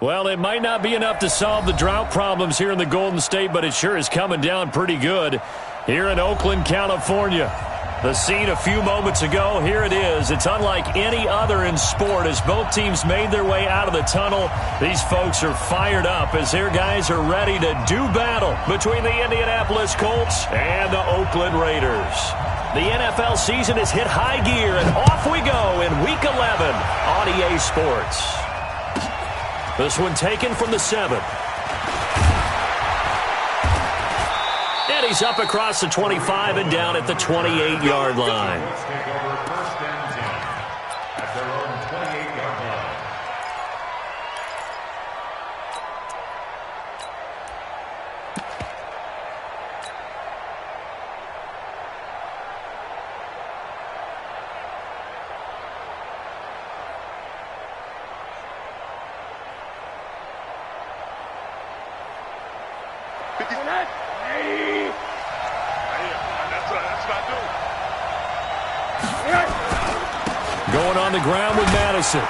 Well, it might not be enough to solve the drought problems here in the Golden State, but it sure is coming down pretty good here in Oakland, California. The scene a few moments ago, here it is. It's unlike any other in sport as both teams made their way out of the tunnel. These folks are fired up as their guys are ready to do battle between the Indianapolis Colts and the Oakland Raiders. The NFL season has hit high gear, and off we go in Week 11 on EA Sports. This one taken from the 7. And he's up across the 25 and down at the 28-yard line. Going on the ground with Madison.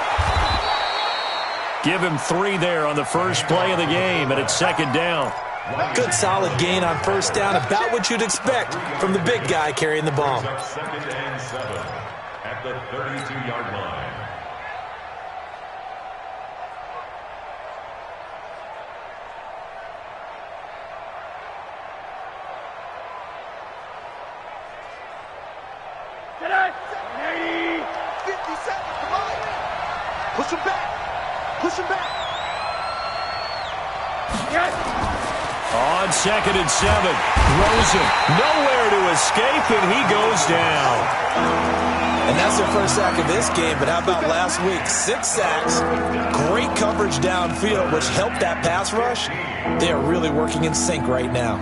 Give him 3 there on the first play of the game, and it's second down. Good solid gain on first down, about what you'd expect from the big guy carrying the ball. Second and 7 at the 32-yard line. Push him back. Push him back. On second and 7. Rosen nowhere to escape, and he goes down. And that's their first sack of this game, but how about last week? 6 sacks, great coverage downfield, which helped that pass rush. They are really working in sync right now.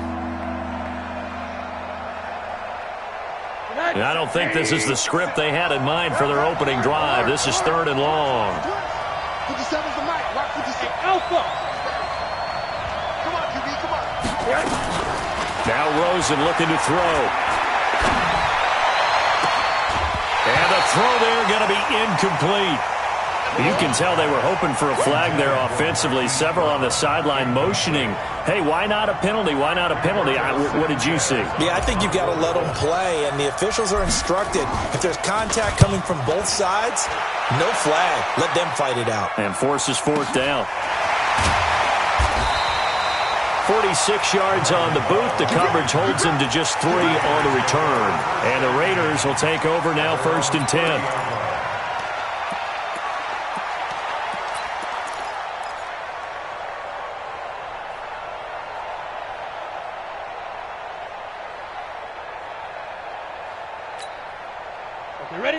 And I don't think this is the script they had in mind for their opening drive. This is 3rd and long. 57's the mic. Rock 56. Alpha. Come on, QB. Come on. Now Rosen looking to throw. And the throw there going to be incomplete. You can tell they were hoping for a flag there offensively. Several on the sideline motioning. Hey, why not a penalty? Why not a penalty? What did you see? Yeah, I think you've got to let them play, and the officials are instructed. If there's contact coming from both sides, no flag. Let them fight it out. And forces 4th down. 46 yards on the boot. The coverage holds him to just 3 on the return. And the Raiders will take over now 1st and 10.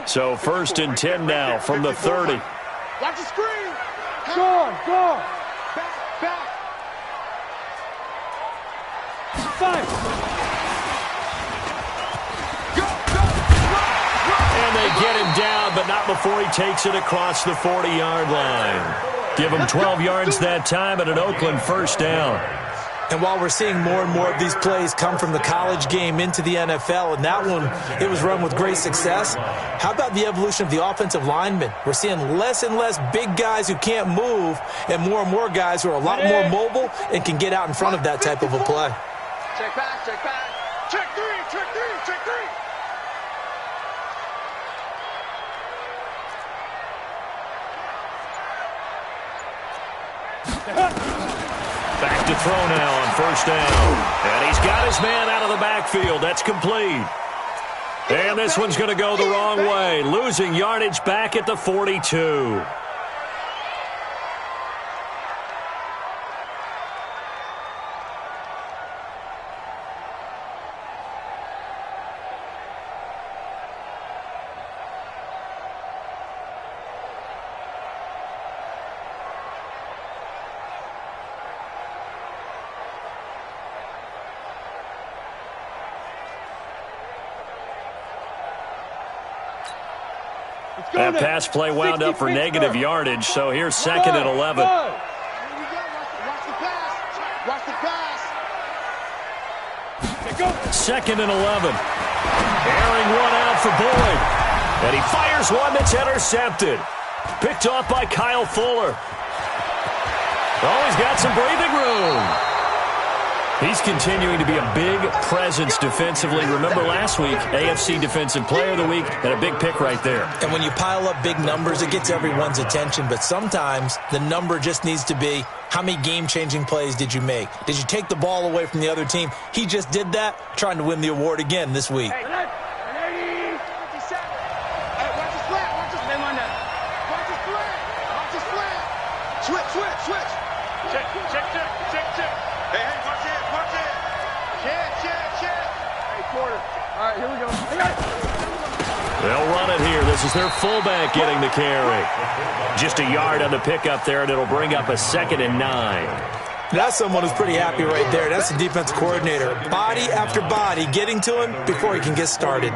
So 1st and 10 now from the 30. Watch the screen. Go. Back. 5. Go. And they get him down, but not before he takes it across the 40-yard line. Give him 12 yards that time, and an Oakland 1st down. And while we're seeing more and more of these plays come from the college game into the NFL, and that one, it was run with great success, how about the evolution of the offensive linemen? We're seeing less and less big guys who can't move and more guys who are a lot more mobile and can get out in front of that type of a play. Check back. Check 3. Back to throw now on 1st down. And he's got his man out of the backfield. That's complete. And this one's going to go the wrong way. Losing yardage back at the 42. That pass play wound up for negative yardage, so here's 2nd and 11. Watch the pass. 2nd and 11. Airing one out for Boyd. And he fires one that's intercepted. Picked off by Kyle Fuller. Oh, he's got some breathing room. He's continuing to be a big presence defensively. Remember last week, AFC Defensive Player of the Week, and a big pick right there. And when you pile up big numbers, it gets everyone's attention. But sometimes the number just needs to be, how many game-changing plays did you make? Did you take the ball away from the other team? He just did that, trying to win the award again this week. Hey, 180, 57. Hey, watch his flat. Watch his flat. Watch his flat. Watch his flat. Switch. Check. Hey, watch it. Check. Hey, quarter. All right, here we go. They'll run it here. This is their fullback getting the carry. Just a yard on the pickup there, and it'll bring up a 2nd and 9. That's someone who's pretty happy right there. That's the defense coordinator. Body after body getting to him before he can get started.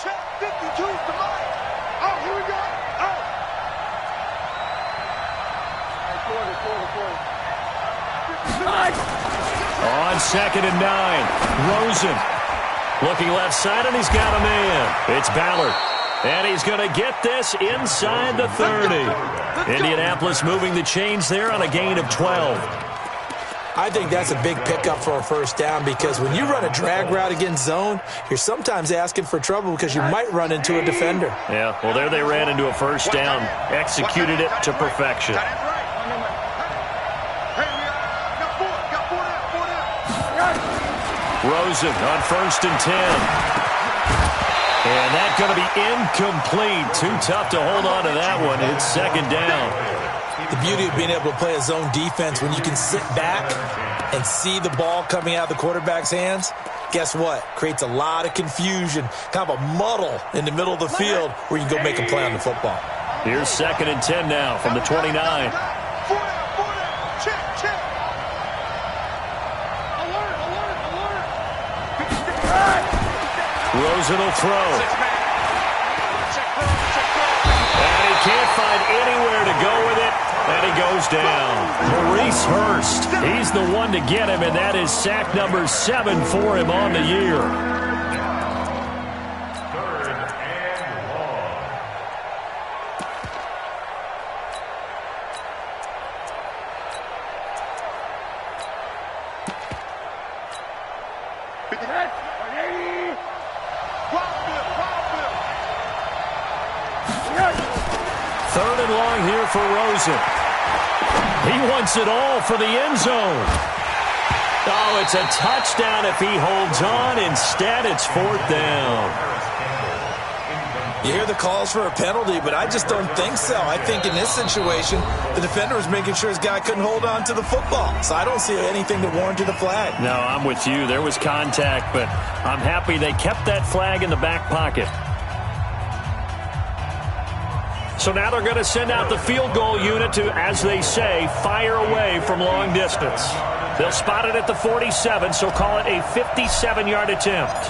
Check 52 to Mike. Oh, here we go. Oh. On 2nd and 9, Rosen looking left side, and he's got a man. It's Ballard, and he's going to get this inside the 30. Indianapolis moving the chains there on a gain of 12. I think that's a big pickup for a first down, because when you run a drag route against zone, you're sometimes asking for trouble because you might run into a defender. Yeah, well, there they ran into a first down, executed it to perfection. Rosen on 1st and 10. And that's going to be incomplete. Too tough to hold on to that one. It's 2nd down. The beauty of being able to play a zone defense, when you can sit back and see the ball coming out of the quarterback's hands, guess what? Creates a lot of confusion, kind of a muddle in the middle of the field where you can go make a play on the football. Here's 2nd and 10 now from the 29. Check. Alert. Rosen will throw. And he can't find anywhere to go with it. And he goes down. Maurice Hurst, he's the one to get him, and that is sack number 7 for him on the year. 3rd and long. Third and long here for Rosen. He wants it all for the end zone. Oh, it's a touchdown if he holds on. Instead, it's 4th down. You hear the calls for a penalty, but I just don't think so. I think in this situation, the defender was making sure his guy couldn't hold on to the football. So I don't see anything that warranted the flag. No, I'm with you. There was contact, but I'm happy they kept that flag in the back pocket. So now they're going to send out the field goal unit to, as they say, fire away from long distance. They'll spot it at the 47, so call it a 57-yard attempt.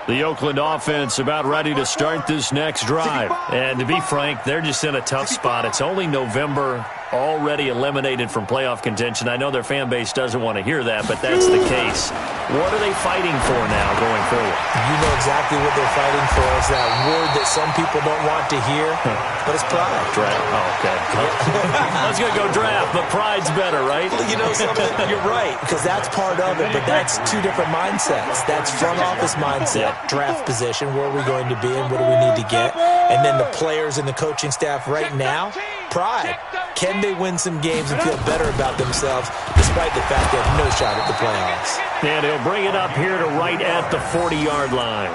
The Oakland offense about ready to start this next drive. And to be frank, they're just in a tough spot. It's only November, already eliminated from playoff contention. I know their fan base doesn't want to hear that, but that's the case. What are they fighting for now going forward? You know exactly what they're fighting for. Is that word that some people don't want to hear, but it's pride. Draft. Oh, okay. I was going to go draft, but pride's better, right? You know something? You're right, because that's part of it, but that's two different mindsets. That's front office mindset, draft position, where are we going to be and what do we need to get, and then the players and the coaching staff right now, pride. Can they win some games and feel better about themselves despite the fact they have no shot at the playoffs? And he'll bring it up here to right at the 40-yard line.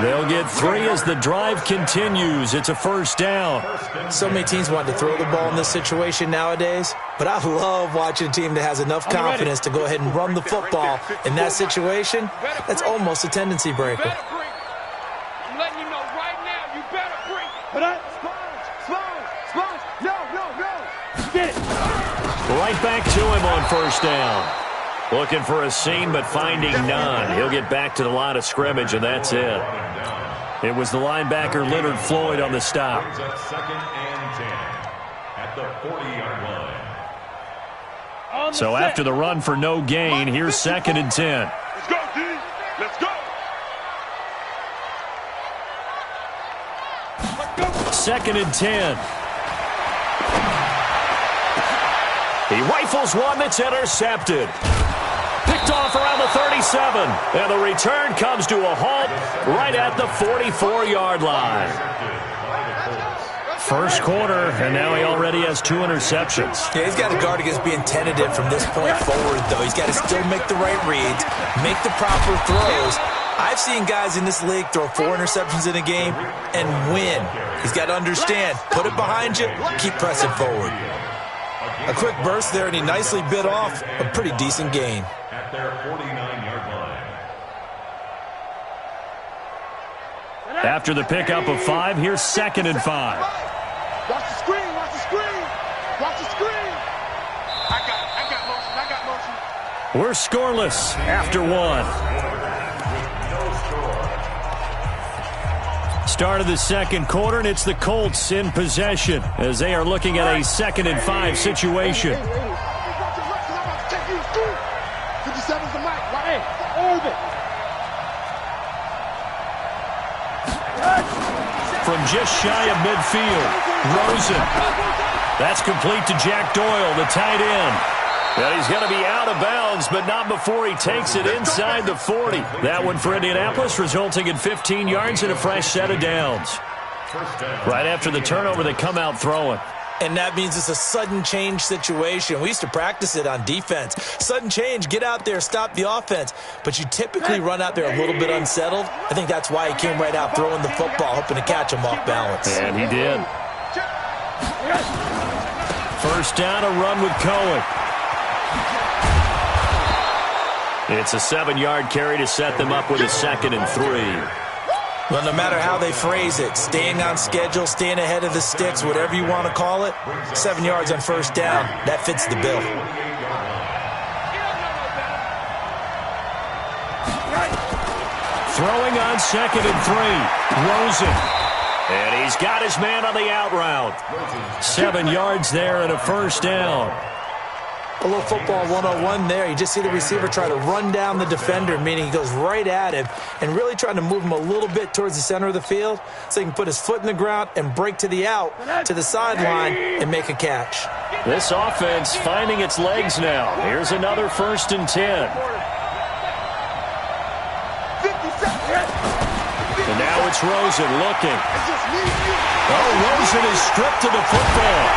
They'll get 3 as the drive continues. It's a first down. So many teams want to throw the ball in this situation nowadays, but I love watching a team that has enough confidence to go ahead and run the football in that situation. That's almost a tendency breaker. I'm letting you know right now, you better bring. But Sponge, no. Get it. Right back to him on first down. Looking for a seam, but finding none. He'll get back to the line of scrimmage, and that's it. It was the linebacker Leonard Floyd on the stop. Second and 10 at the 40-yard line. So after the run for no gain, here's second and 10. Let's go, D. Let's go. Second and 10. He rifles one that's intercepted. Picked off around the 37. And the return comes to a halt right at the 44-yard line. First quarter, and now he already has 2 interceptions. Yeah, he's got to guard against being tentative from this point forward, though. He's got to still make the right reads, make the proper throws. I've seen guys in this league throw 4 interceptions in a game and win. He's got to understand, put it behind you, keep pressing forward. A quick burst there, and he nicely bit off a pretty decent gain. At their 49-yard line. After the pickup of 5, here's second and 5. Watch the screen. I got motion. We're scoreless after 1. Start of the second quarter, and it's the Colts in possession as they are looking at a second and 5 situation. 57's the mic. Right. From just shy of midfield, Rosen. That's complete to Jack Doyle, the tight end. And he's going to be out of bounds, but not before he takes it inside the 40. That one for Indianapolis, resulting in 15 yards and a fresh set of downs. Right after the turnover, they come out throwing. And that means it's a sudden change situation. We used to practice it on defense. Sudden change, get out there, stop the offense. But you typically run out there a little bit unsettled. I think that's why he came right out throwing the football, hoping to catch him off balance. And he did. First down, a run with Cohen. It's a 7-yard carry to set them up with a second and 3. Well, no matter how they phrase it, staying on schedule, staying ahead of the sticks, whatever you want to call it, 7 yards on first down, that fits the bill. Throwing on second and 3, Rosen. And he's got his man on the out route. 7 yards there and a first down. A little football 101 there. You just see the receiver try to run down the defender, meaning he goes right at him and really trying to move him a little bit towards the center of the field so he can put his foot in the ground and break to the out, to the sideline, and make a catch. This offense finding its legs now. Here's another first and 10. And now it's Rosen looking. Oh, Rosen is stripped of the football.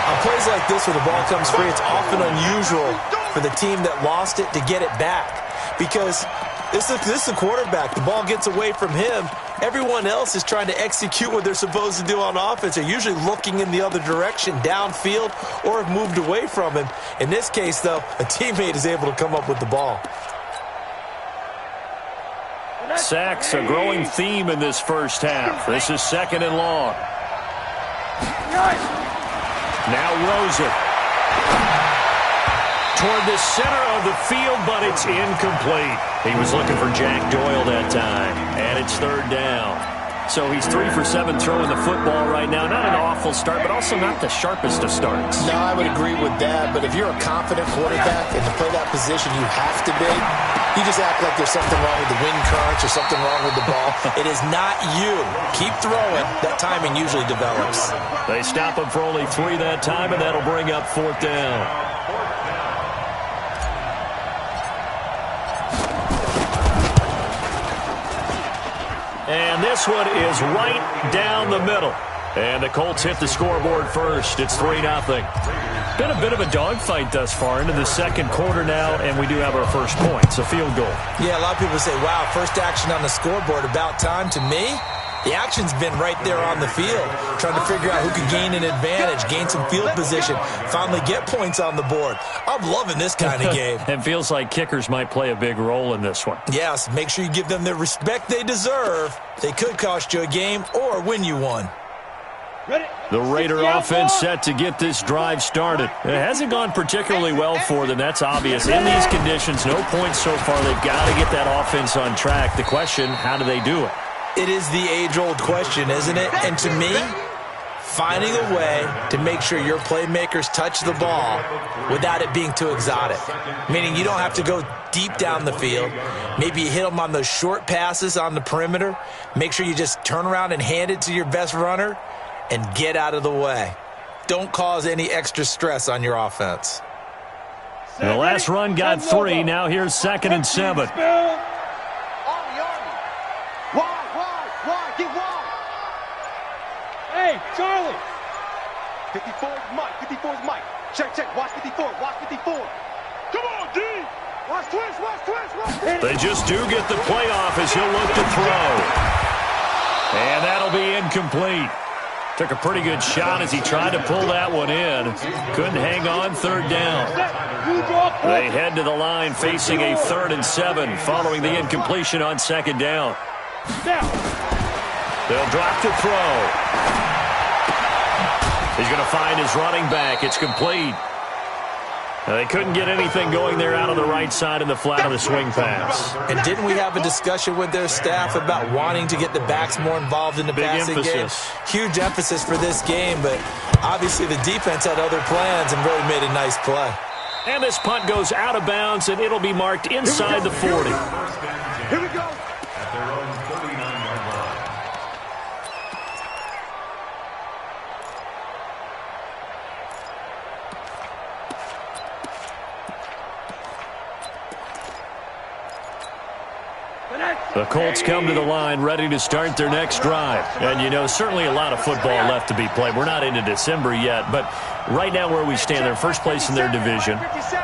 On plays like this where the ball comes free, it's often unusual for the team that lost it to get it back because this is the quarterback. The ball gets away from him. Everyone else is trying to execute what they're supposed to do on offense. They're usually looking in the other direction, downfield, or have moved away from him. In this case, though, a teammate is able to come up with the ball. Sacks, a growing theme in this first half. This is second and long. Now Rosen. Toward the center of the field, but it's incomplete. He was looking for Jack Doyle that time, and it's third down. So he's 3 for 7 throwing the football right now. Not an awful start, but also not the sharpest of starts. No, I would agree with that, but if you're a confident quarterback and to play that position you have to be, you just act like there's something wrong with the wind currents or something wrong with the ball. It is not you. Keep throwing. That timing usually develops. They stop him for only 3 that time, and that'll bring up fourth down. And this one is right down the middle. And the Colts hit the scoreboard first. It's 3-0. Been a bit of a dogfight thus far into the second quarter now, and we do have our first point. It's a field goal. Yeah, a lot of people say, wow, first action on the scoreboard, about time. To me, the action's been right there on the field, trying to figure out who could gain an advantage, gain some field position, finally get points on the board. I'm loving this kind of game. It feels like kickers might play a big role in this one. Yes, make sure you give them the respect they deserve. They could cost you a game or win you one. The Raider offense set to get this drive started. It hasn't gone particularly well for them. That's obvious. In these conditions, no points so far. They've got to get that offense on track. The question, how do they do it? It is the age-old question, isn't it? And to me, finding a way to make sure your playmakers touch the ball without it being too exotic. Meaning you don't have to go deep down the field. Maybe you hit them on those short passes on the perimeter. Make sure you just turn around and hand it to your best runner and get out of the way. Don't cause any extra stress on your offense. The last run got 3. Now here's 2nd and 7. Wide, get wide. Hey, Charlie. 54 is Mike, 54 is Mike. Check, watch 54, watch 54. Come on, D. Watch twist. They just do get the playoff as he'll look to throw. And that'll be incomplete. Took a pretty good shot as he tried to pull that one in. Couldn't hang on, 3rd down. They head to the line facing a 3rd and 7 following the incompletion on 2nd down. They'll drop to throw. He's going to find his running back. It's complete. They couldn't get anything going there out on the right side in the flat of the swing pass. And didn't we have a discussion with their staff about wanting to get the backs more involved in the passing game? Huge emphasis for this game, but obviously the defense had other plans and really made a nice play. And this punt goes out of bounds, and it'll be marked inside the 40. Here we go. At their own 39-yard line. The Colts come to the line ready to start their next drive. And, you know, certainly a lot of football left to be played. We're not into December yet, but right now where we stand, they're first place in their division,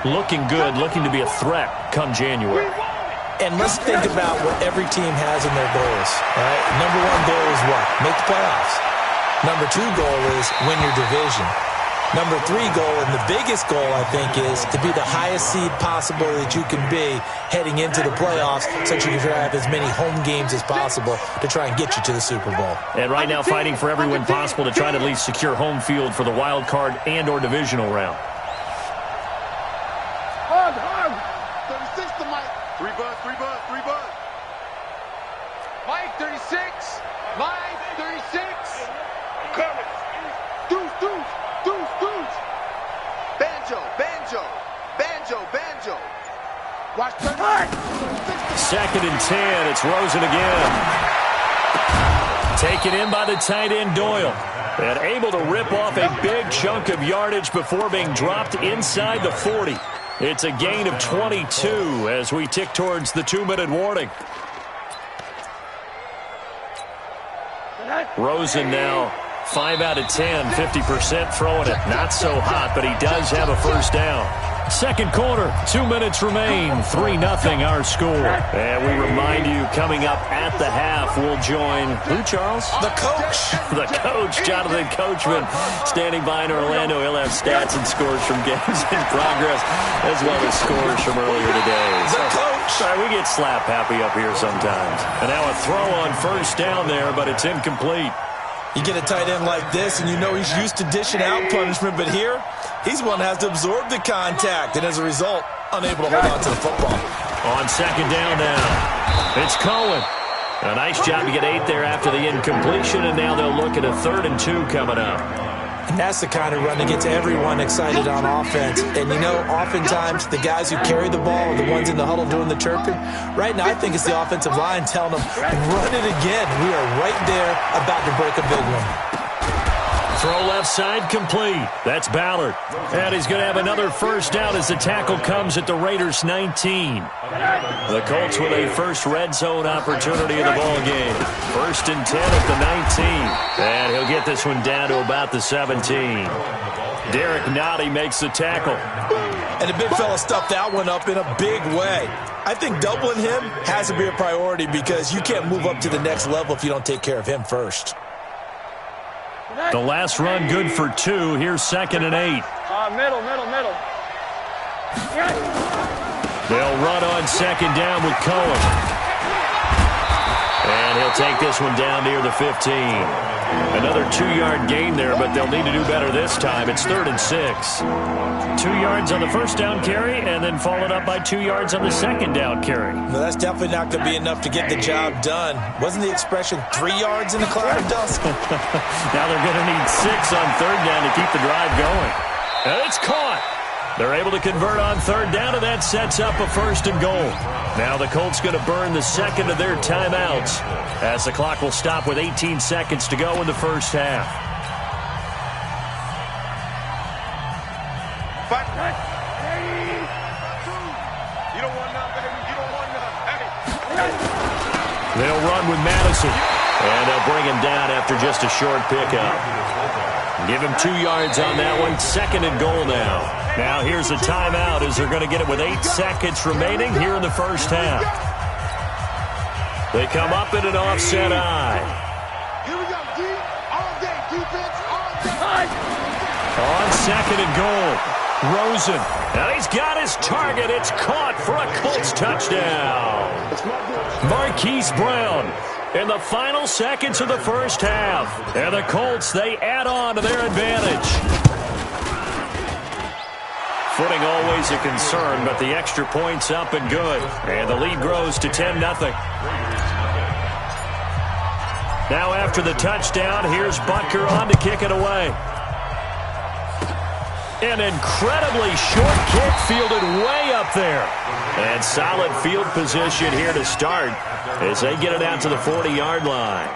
looking good, looking to be a threat come January. And let's think about what every team has in their goals. All right? Number 1 goal is what? Make the playoffs. Number 2 goal is win your division. Number 3 goal, and the biggest goal, I think, is to be the highest seed possible that you can be heading into the playoffs so that you can have as many home games as possible to try and get you to the Super Bowl. And right now fighting for every win possible to try to at least secure home field for the wild card and or divisional round. Hug. 36 to Mike. 3 bud. Mike, 36. Mike, 36. I'm coming. Deuce. Banjo. Watch 39. 2nd and 10. It's Rosen again. Taken in by the tight end Doyle. And able to rip off a big chunk of yardage before being dropped inside the 40. It's a gain of 22 as we tick towards the 2-minute warning. Rosen now 5 out of 10, 50% throwing it. Not so hot, but he does have a first down. Second quarter, 2 minutes remain, 3-0 our score. And we remind you, coming up at the half, we'll join, who, Charles? The coach. The coach, Jonathan Coachman, standing by in Orlando. He'll have stats and scores from games in progress, as well as scores from earlier today. The coach. Sorry, we get slap happy up here sometimes. And now a throw on first down there, but it's incomplete. You get a tight end like this, and you know he's used to dishing out punishment, but here, he's one that has to absorb the contact, and as a result, unable to hold on to the football. On 2nd down now, it's Cohen. A nice job to get 8 there after the incompletion, and now they'll look at a 3rd and 2 coming up. And that's the kind of run that gets everyone excited on offense. And, you know, oftentimes the guys who carry the ball are the ones in the huddle doing the chirping. Right now, I think it's the offensive line telling them, run it again. We are right there about to break a big one. Throw left side complete. That's Ballard. And he's going to have another first down as the tackle comes at the Raiders' 19. The Colts with a first red zone opportunity in the ball game. 1st and 10 at the 19. And he'll get this one down to about the 17. Derek Nottie makes the tackle. And the big fella stuffed that one up in a big way. I think doubling him has to be a priority because you can't move up to the next level if you don't take care of him first. The last run good for 2. Here's 2nd and 8. Middle. They'll run on 2nd down with Cohen. And he'll take this one down near the 15. Another 2-yard gain there, but they'll need to do better this time. It's 3rd and 6. 2 yards on the first down carry, and then followed up by 2 yards on the second down carry. No, that's definitely not going to be enough to get the job done. Wasn't the expression 3 yards in the cloud of dust? Now they're going to need 6 on 3rd down to keep the drive going. And it's caught. They're able to convert on 3rd down, and that sets up a 1st and goal. Now the Colts going to burn the 2nd of their timeouts as the clock will stop with 18 seconds to go in the first half. They'll run with Madison, and they'll bring him down after just a short pickup. Give him 2 yards on that one. 2nd and goal now. Now here's a timeout as they're going to get it with 8 seconds remaining here in the first half. They come up in an offset eye. Here we go, D. All day defense, all day. On 2nd and goal, Rosen. Now he's got his target. It's caught for a Colts touchdown. Marquise Brown in the final seconds of the first half. And the Colts, they add on to their advantage. Footing always a concern, but the extra point's up and good. And the lead grows to 10-0. Now after the touchdown, here's Butker on to kick it away. An incredibly short kick fielded way up there. And solid field position here to start as they get it out to the 40-yard line.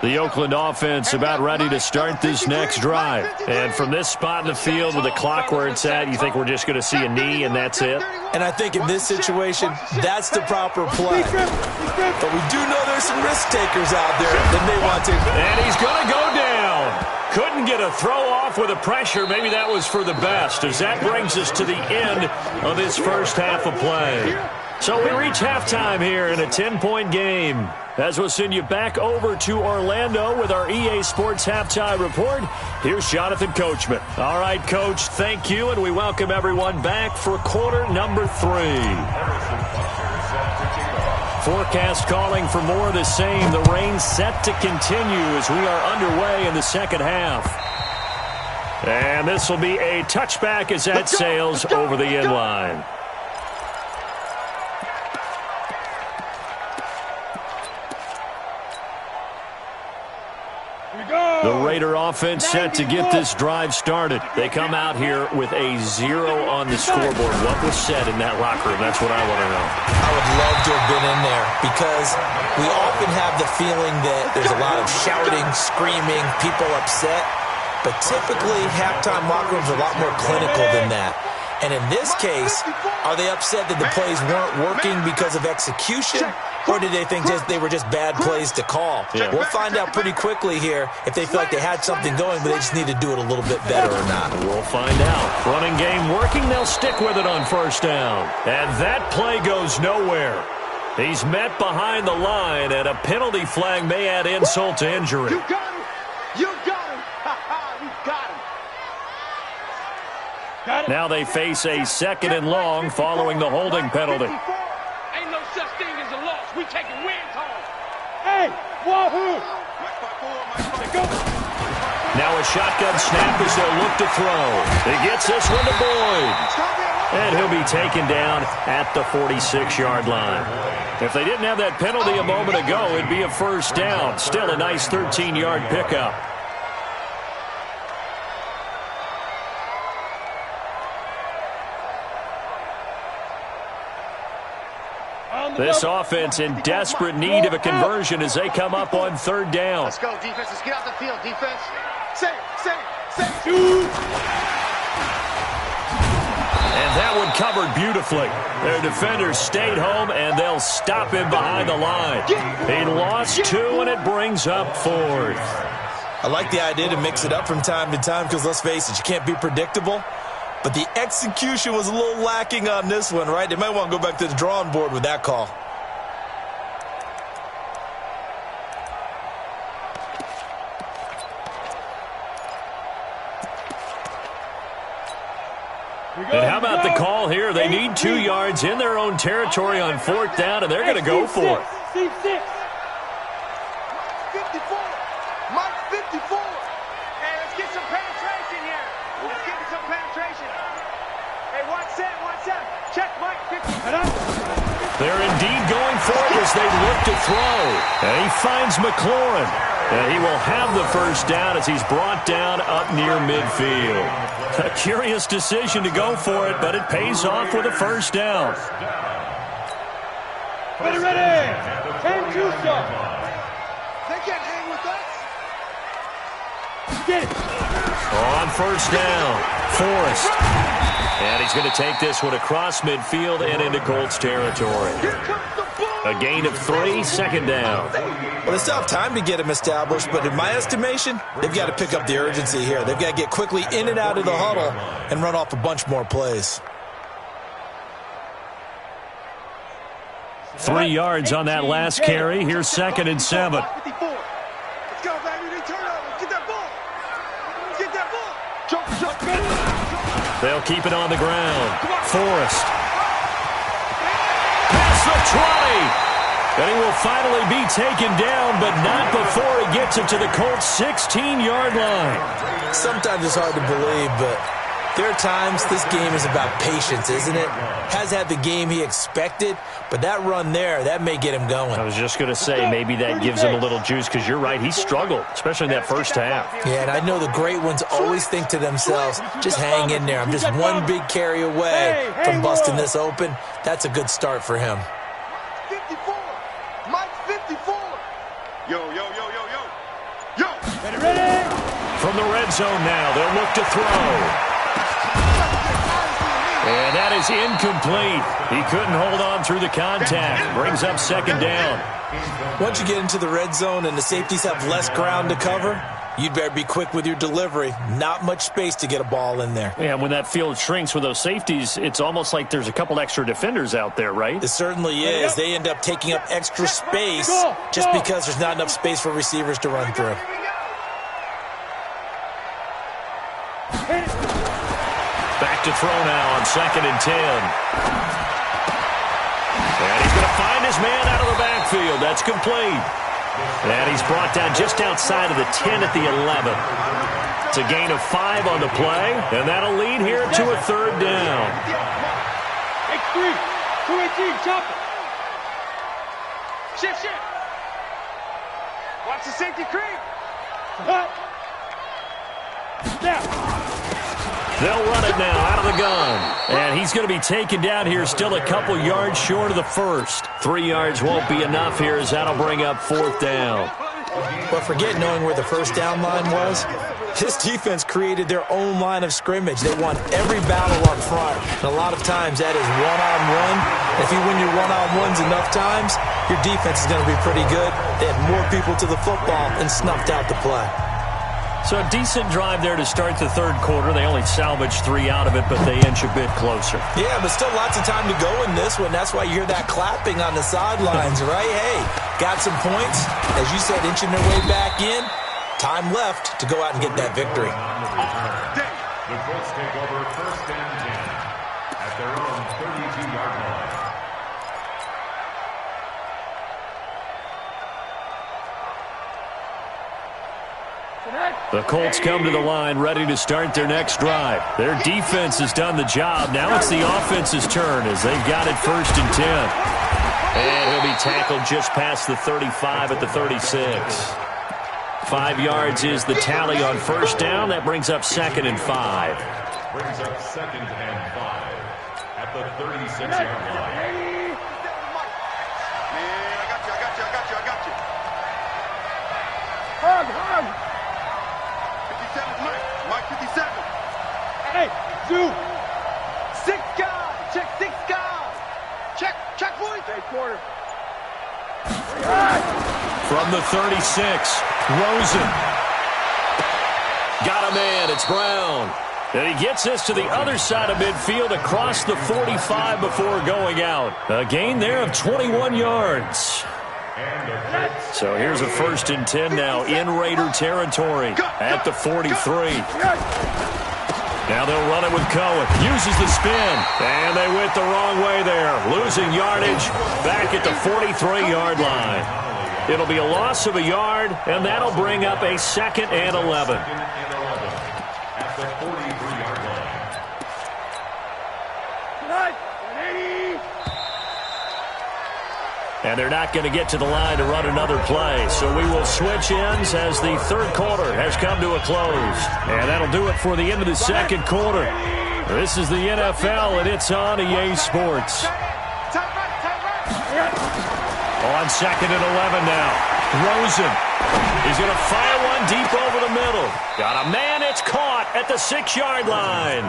The Oakland offense about ready to start this next drive. And from this spot in the field with the clock where it's at, you think we're just going to see a knee and that's it? And I think in this situation, that's the proper play. But we do know there's some risk takers out there that may want to. And he's going to go down. Couldn't get a throw off with the pressure. Maybe that was for the best, as that brings us to the end of this first half of play. So we reach halftime here in a 10-point game. As we'll send you back over to Orlando with our EA Sports Halftime Report, here's Jonathan Coachman. All right, Coach, thank you, and we welcome everyone back for quarter number 3. Forecast calling for more of the same. The rain set to continue as we are underway in the second half. And this will be a touchback as that sails over the end line. The Raider offense set to get this drive started. They come out here with a 0 on the scoreboard. What was said in that locker room? That's what I want to know. I would love to have been in there because we often have the feeling that there's a lot of shouting, screaming, people upset. But typically, halftime locker rooms are a lot more clinical than that. And in this case, are they upset that the plays weren't working because of execution? Or did they think they were just bad plays to call? Yeah. We'll find out pretty quickly here if they feel like they had something going, but they just need to do it a little bit better or not. We'll find out. Running game working, they'll stick with it on first down. And that play goes nowhere. He's met behind the line, and a penalty flag may add insult to injury. You got him. You got him. You got him. Now they face a 2nd and long following the holding penalty. Ain't no such thing as a loss. We taking wins home. Hey, wahoo! Now a shotgun snap as they'll look to throw. He gets this one to Boyd. And he'll be taken down at the 46-yard line. If they didn't have that penalty a moment ago, it'd be a first down. Still a nice 13-yard pickup. This offense in desperate need of a conversion as they come up on third down. Let's go, defense. Let's get out the field, defense. Say. Shoot. And that one covered beautifully. Their defenders stayed home, and they'll stop him behind the line. He lost 2, and it brings up 4th. I like the idea to mix it up from time to time because, let's face it, you can't be predictable. But the execution was a little lacking on this one, right? They might want to go back to the drawing board with that call. And how about the call here? They need 2 yards in their own territory on 4th down, and they're going to go for it. C6. 54. Mike 54. Hey, let's get some penetration here. Let's get some penetration. Hey, one set. Check, Mike 50. They're indeed going for it as they look to throw. And he finds McLaurin. And he will have the first down as he's brought down up near midfield. A curious decision to go for it, but it pays off with a first down. Ready. 10-2 shot. They can't hang with us. Get it. On first down, Forrest. And he's going to take this one across midfield and into Colts territory. A gain of 3, second down. Well, they still have time to get him established, but in my estimation, they've got to pick up the urgency here. They've got to get quickly in and out of the huddle and run off a bunch more plays. 3 yards on that last carry. Here's 2nd and 7. 54. Let's go, baby. They turn over. Get that ball. Get that ball. Jump. They'll keep it on the ground. Forrest. Past the 20. And he will finally be taken down, but not before he gets it to the Colts' 16-yard line. Sometimes it's hard to believe, but there are times this game is about patience, isn't it? Has had the game he expected, but that run there, that may get him going. I was just going to say, maybe that gives him a little juice, because you're right, he struggled, especially in that first half. Yeah, and I know the great ones always think to themselves, just hang in there. I'm just one big carry away from busting this open. That's a good start for him. 54. Mike 54. Yo. Ready. From the red zone now, they'll look to throw. And that is incomplete. He couldn't hold on through the contact. Brings up 2nd down. Once you get into the red zone and the safeties have less ground to cover, you'd better be quick with your delivery. Not much space to get a ball in there. Yeah, when that field shrinks with those safeties, it's almost like there's a couple extra defenders out there, right? It certainly is. They end up taking up extra space just because there's not enough space for receivers to run through. Back to throw now on 2nd and 10. And he's going to find his man out of the backfield. That's complete. And he's brought down just outside of the 10 at the 11. It's a gain of 5 on the play, and that'll lead here to a 3rd down. X3, 218, chop it. Shift. Watch the safety creep. Step. They'll run it now out of the gun. And he's going to be taken down here, still a couple yards short of the first. 3 yards won't be enough here as that'll bring up 4th down. But forget knowing where the first down line was. This defense created their own line of scrimmage. They won every battle up front. And a lot of times that is one-on-one. If you win your one-on-ones enough times, your defense is going to be pretty good. They had more people to the football and snuffed out the play. So a decent drive there to start the 3rd quarter. They only salvaged 3 out of it, but they inch a bit closer. Yeah, but still lots of time to go in this one. That's why you hear that clapping on the sidelines, right? Hey, got some points. As you said, inching their way back in. Time left to go out and get that victory. The Colts take over 1st and 10 at their own 32-yard line. The Colts come to the line ready to start their next drive. Their defense has done the job. Now it's the offense's turn as they've got it 1st and 10. And he'll be tackled just past the 35 at the 36. 5 yards is the tally on 1st down. That brings up 2nd and 5. Brings up 2nd and 5 at the 36-yard line. 2. 6 guys. Check 6 guys. Check, boys. Hey, quarter. From the 36, Rosen. Got a man. It's Brown. And he gets this to the other side of midfield across the 45 before going out. A gain there of 21 yards. So here's a 1st and 10 now in Raider territory at the 43. Now they'll run it with Cohen. Uses the spin. And they went the wrong way there. Losing yardage back at the 43-yard line. It'll be a loss of a yard, and that'll bring up a 2nd and 11. At the 43-yard line. And they're not going to get to the line to run another play. So we will switch ends as the 3rd quarter has come to a close. And that'll do it for the end of the 2nd quarter. This is the NFL, and it's on EA Sports. On 2nd and 11 now. Rosen. He's going to fire one deep over the middle. Got a man. It's caught at the 6-yard line.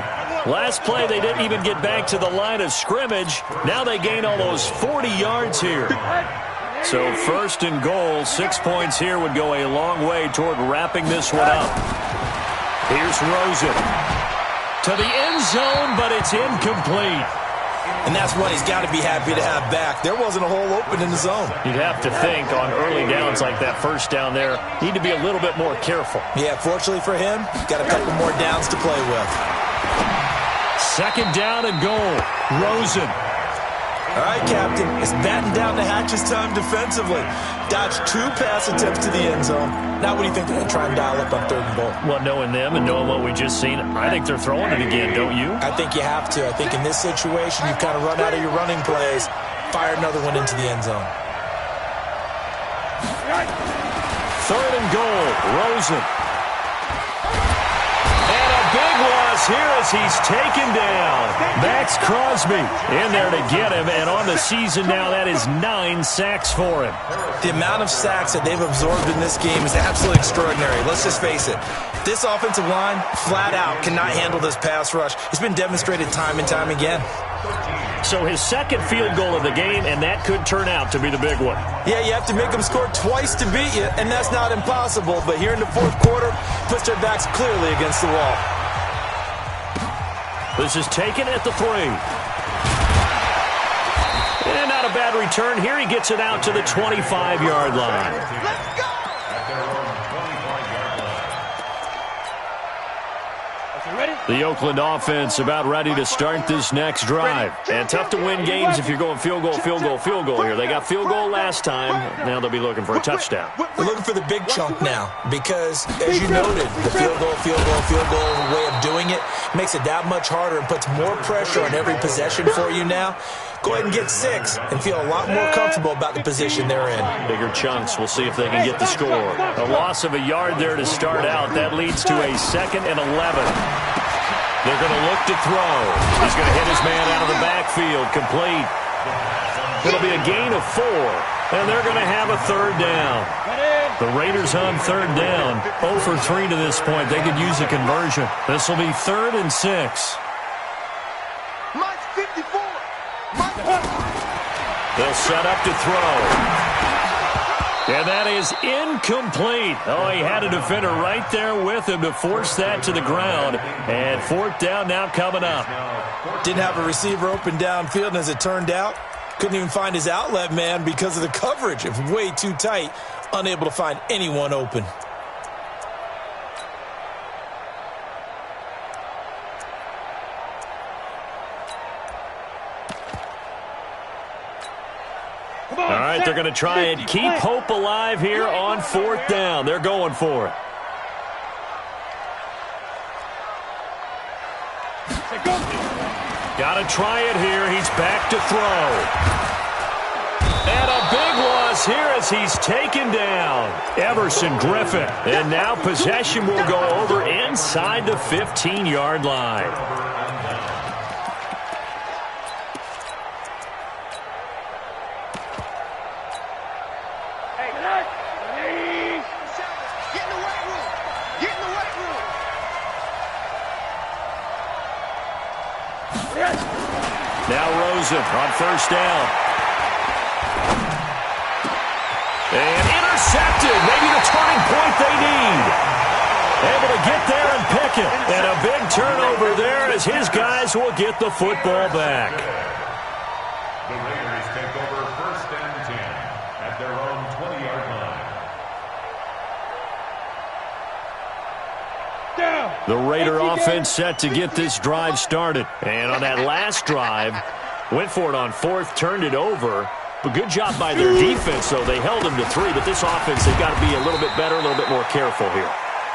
Last play, they didn't even get back to the line of scrimmage. Now they gain almost 40 yards here. So 1st and goal, 6 points here would go a long way toward wrapping this one up. Here's Rosen. To the end zone, but it's incomplete. And that's what he's got to be happy to have back. There wasn't a hole open in the zone. You'd have to think on early downs like that 1st down there, need to be a little bit more careful. Yeah, fortunately for him, got a couple more downs to play with. 2nd down and goal. Rosen. All right, Captain. It's batten down the hatches time defensively. Dodged 2 pass attempts to the end zone. Now what do you think they're going to try and dial up on 3rd and goal? Well, knowing them and knowing what we just seen, I think they're throwing it again, don't you? I think you have to. I think in this situation, you've kind of run out of your running plays. Fire another one into the end zone. 3rd and goal. Rosen. And a big loss here as he's taken down. Max Crosby in there to get him. And on the season now, that is 9 sacks for him. The amount of sacks that they've absorbed in this game is absolutely extraordinary. Let's just face it. This offensive line, flat out, cannot handle this pass rush. It's been demonstrated time and time again. So his 2nd field goal of the game, and that could turn out to be the big one. Yeah, you have to make them score twice to beat you, and that's not impossible. But here in the 4th quarter, puts their backs clearly against the wall. This is taken at the 3. And not a bad return. Here he gets it out to the 25-yard line. Let's go! At their own 25-yard line. The Oakland offense about ready to start this next drive. And tough to win games if you're going field goal, field goal, field goal here. They got field goal last time. Now they'll be looking for a touchdown. They're looking for the big chunk now because, as you noted, the field goal way of doing it makes it that much harder and puts more pressure on every possession for you now. Go ahead and get 6 and feel a lot more comfortable about the position they're in. Bigger chunks. We'll see if they can get the score. A loss of a yard there to start out. That leads to a 2nd and 11. They're going to look to throw. He's going to hit his man out of the backfield. Complete. It'll be a gain of 4. And they're going to have a 3rd down. The Raiders on 3rd down. 0 for 3 to this point. They could use a conversion. This will be 3rd and 6. Mike's 54. They'll set up to throw. And that is incomplete. Oh, he had a defender right there with him to force that to the ground. And 4th down now coming up. Didn't have a receiver open downfield, and as it turned out, couldn't even find his outlet man because of the coverage. It was way too tight, unable to find anyone open. All right, they're going to try and keep hope alive here on 4th down. They're going for it. Got to try it here. He's back to throw. And a big loss here as he's taken down. Everson Griffin. And now possession will go over inside the 15-yard line. Now Rosen on first down. And intercepted. Maybe the turning point they need. Able to get there and pick it. And a big turnover there as his guys will get the football back. The Raiders take over first and 10 at their own 20-yard line. The Raider offense set to get this drive started. And on that last drive, went for it on fourth, turned it over. But good job by their defense, though. They held them to 3, but this offense, they've got to be a little bit better, a little bit more careful here.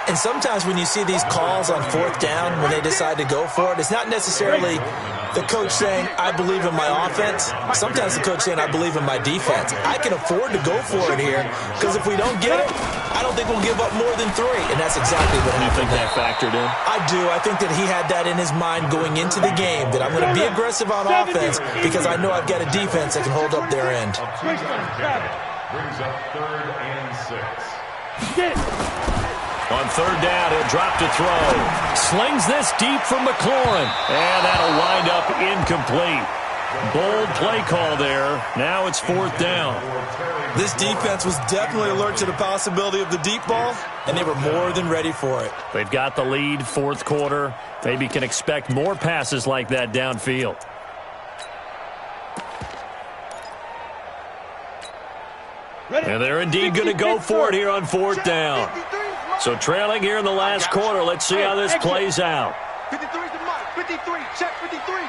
And sometimes when you see these calls on fourth down, when they decide to go for it, it's not necessarily the coach saying, I believe in my offense. Sometimes the coach saying, I believe in my defense. I can afford to go for it here because if we don't get it, I don't think we'll give up more than 3. And that's exactly what happened. You think that factored in? I do. I think that he had that in his mind going into the game, that I'm going to be aggressive on offense because I know I've got a defense that can hold up their end. Brings up 3rd and 6. On third down, he'll drop to throw. Slings this deep from McLaurin. And that'll wind up incomplete. Bold play call there. Now it's 4th down. This defense was definitely alert to the possibility of the deep ball, and they were more than ready for it. They've got the lead, 4th quarter. Maybe can expect more passes like that downfield. And they're indeed going to go for it here on 4th down. So trailing here in the last quarter. Let's see how this plays out. 53 is the mark. 53. Check 53. Oh,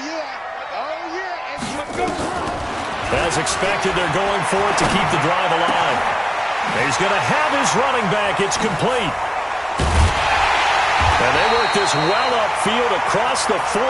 yeah. Oh, yeah. As expected, they're going for it to keep the drive alive. He's going to have his running back. It's complete. And they work this well upfield across the 45.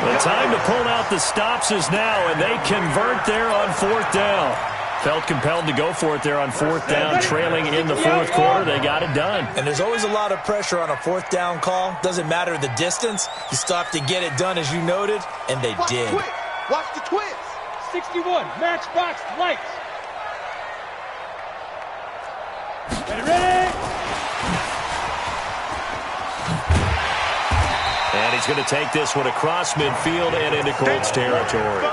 The time to pull out the stops is now, and they convert there on 4th down. Felt compelled to go for it there on 4th down, trailing in the 4th quarter. They got it done. And there's always a lot of pressure on a 4th down call. Doesn't matter the distance. You still have to get it done, as you noted, and they did. Watch the twist. 61, matchbox lights. Ready? And he's going to take this one across midfield and into Colts territory.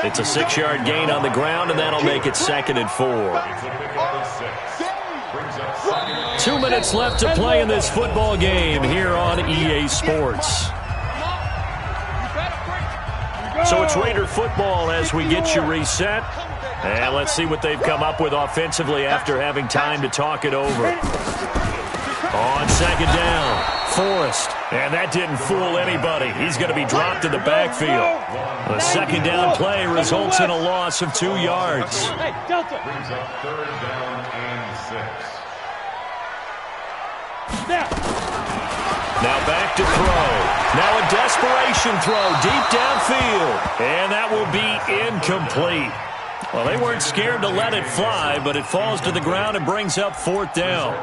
It's a 6-yard gain on the ground, and that'll make it 2nd and 4. 2 minutes left to play in this football game here on EA Sports. So it's Raider football as we get you reset. And let's see what they've come up with offensively after having time to talk it over. On 2nd down, Forrest. And that didn't fool anybody. He's going to be dropped in the backfield. The 2nd down play results in a loss of 2 yards. Hey, Delta. Brings up 3rd down and 6. Now back to throw. Now a desperation throw deep downfield. And that will be incomplete. Well, they weren't scared to let it fly, but it falls to the ground and brings up 4th down.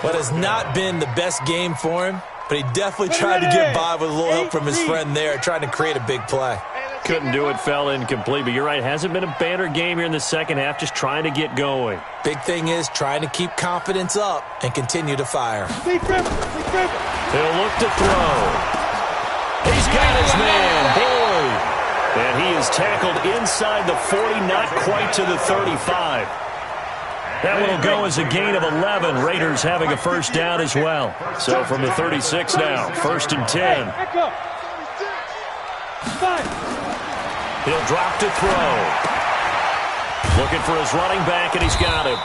What has not been the best game for him, but he definitely tried to get by with a little help from his friend there, trying to create a big play. Couldn't do it, fell incomplete, but you're right, hasn't been a banner game here in the second half, just trying to get going. Big thing is trying to keep confidence up and continue to fire. He'll look to throw. He's got his man, Boyd. And he is tackled inside the 40, not quite to the 35. That one will go as a gain of 11. Raiders having a first down as well. So from the 36 now, 1st and 10. He'll drop to throw. Looking for his running back, and he's got him.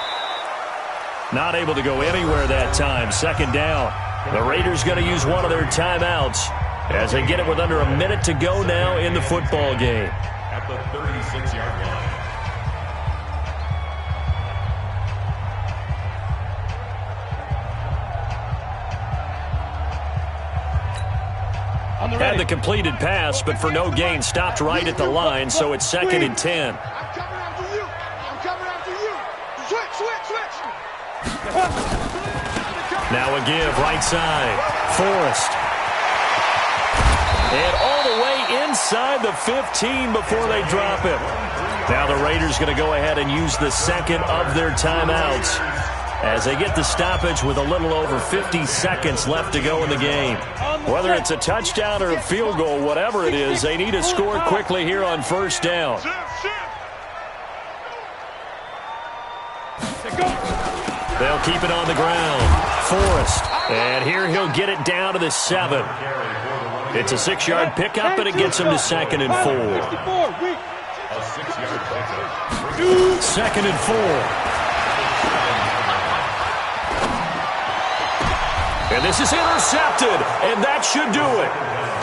Not able to go anywhere that time. 2nd down. The Raiders going to use one of their timeouts as they get it with under a minute to go now in the football game. At the 36-yard line. Had the completed pass, but for no gain, stopped right at the line, so it's 2nd and 10. I'm coming after you. I'm coming after you. Switch. Now a give, right side. Forrest. And all the way inside the 15 before they drop him. Now the Raiders going to go ahead and use the 2nd of their timeouts. as they get the stoppage with a little over 50 seconds left to go in the game. Whether it's a touchdown or a field goal, whatever it is, they need to score quickly here on first down. They'll keep it on the ground. Forrest, and here he'll get it down to the 7. It's a 6-yard pickup, and it gets him to 2nd and 4. 2nd and 4. And this is intercepted, and that should do it.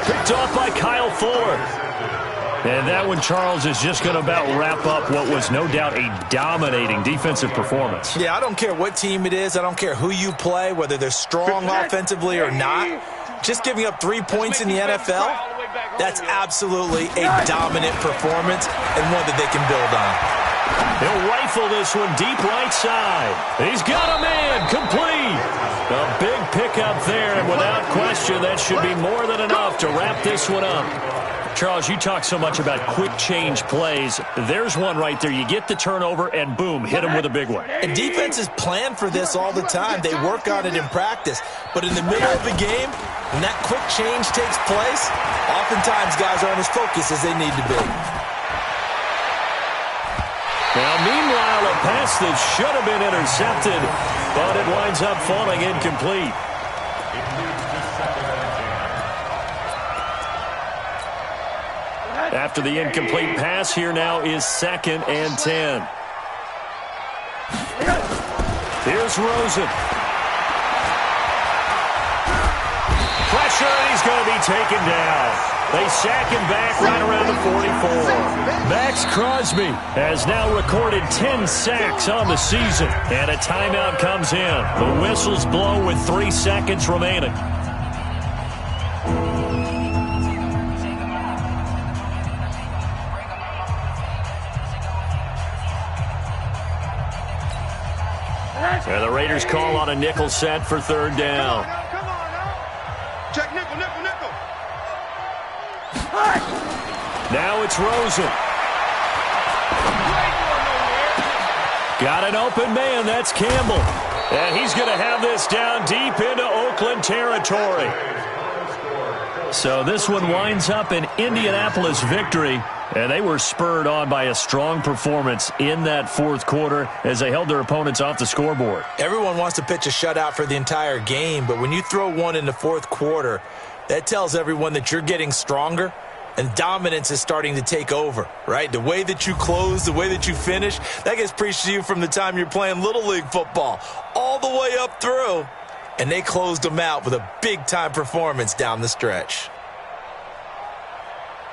Picked off by Kyle Fuller. And that one, Charles, is just going to about wrap up what was no doubt a dominating defensive performance. Yeah, I don't care what team it is. I don't care who you play, whether they're strong offensively or not. Just giving up 3 points in the NFL, that's absolutely a dominant performance and one that they can build on. He'll rifle this one deep right side. He's got a man complete. A big pickup there, and without question, that should be more than enough to wrap this one up. Charles, you talk so much about quick change plays. There's one right there. You get the turnover, and boom, hit him with a big one. And defenses plan for this all the time. They work on it in practice. But in the middle of the game, when that quick change takes place, oftentimes guys aren't as focused as they need to be. Now, meanwhile, a pass that should have been intercepted, but it winds up falling incomplete. After the incomplete pass, here now is 2nd and 10. Here's Rosen. Pressure, and he's going to be taken down. They sack him back right around the 44. Max Crosby has now recorded 10 sacks on the season, and a timeout comes in. The whistles blow with 3 seconds remaining. And the Raiders call on a nickel set for 3rd down. Come on now. Check nickel, nickel, nickel. Now it's Rosen. Got an open man. That's Campbell. And he's going to have this down deep into Oakland territory. So this one winds up an Indianapolis victory. And they were spurred on by a strong performance in that 4th quarter as they held their opponents off the scoreboard. Everyone wants to pitch a shutout for the entire game, but when you throw one in the 4th quarter, that tells everyone that you're getting stronger and dominance is starting to take over, right? The way that you close, the way that you finish, that gets preached to you from the time you're playing Little League football all the way up through. And they closed them out with a big-time performance down the stretch.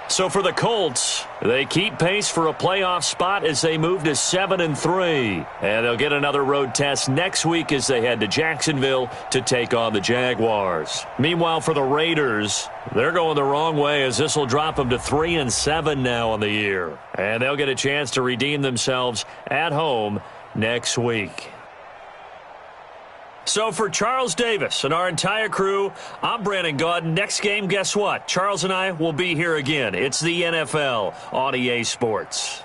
So for the Colts, they keep pace for a playoff spot as they move to 7-3. And they'll get another road test next week as they head to Jacksonville to take on the Jaguars. Meanwhile, for the Raiders, they're going the wrong way as this will drop them to 3-7 now on the year. And they'll get a chance to redeem themselves at home next week. So for Charles Davis and our entire crew, I'm Brandon Gaudin. Next game, guess what? Charles and I will be here again. It's the NFL on EA Sports.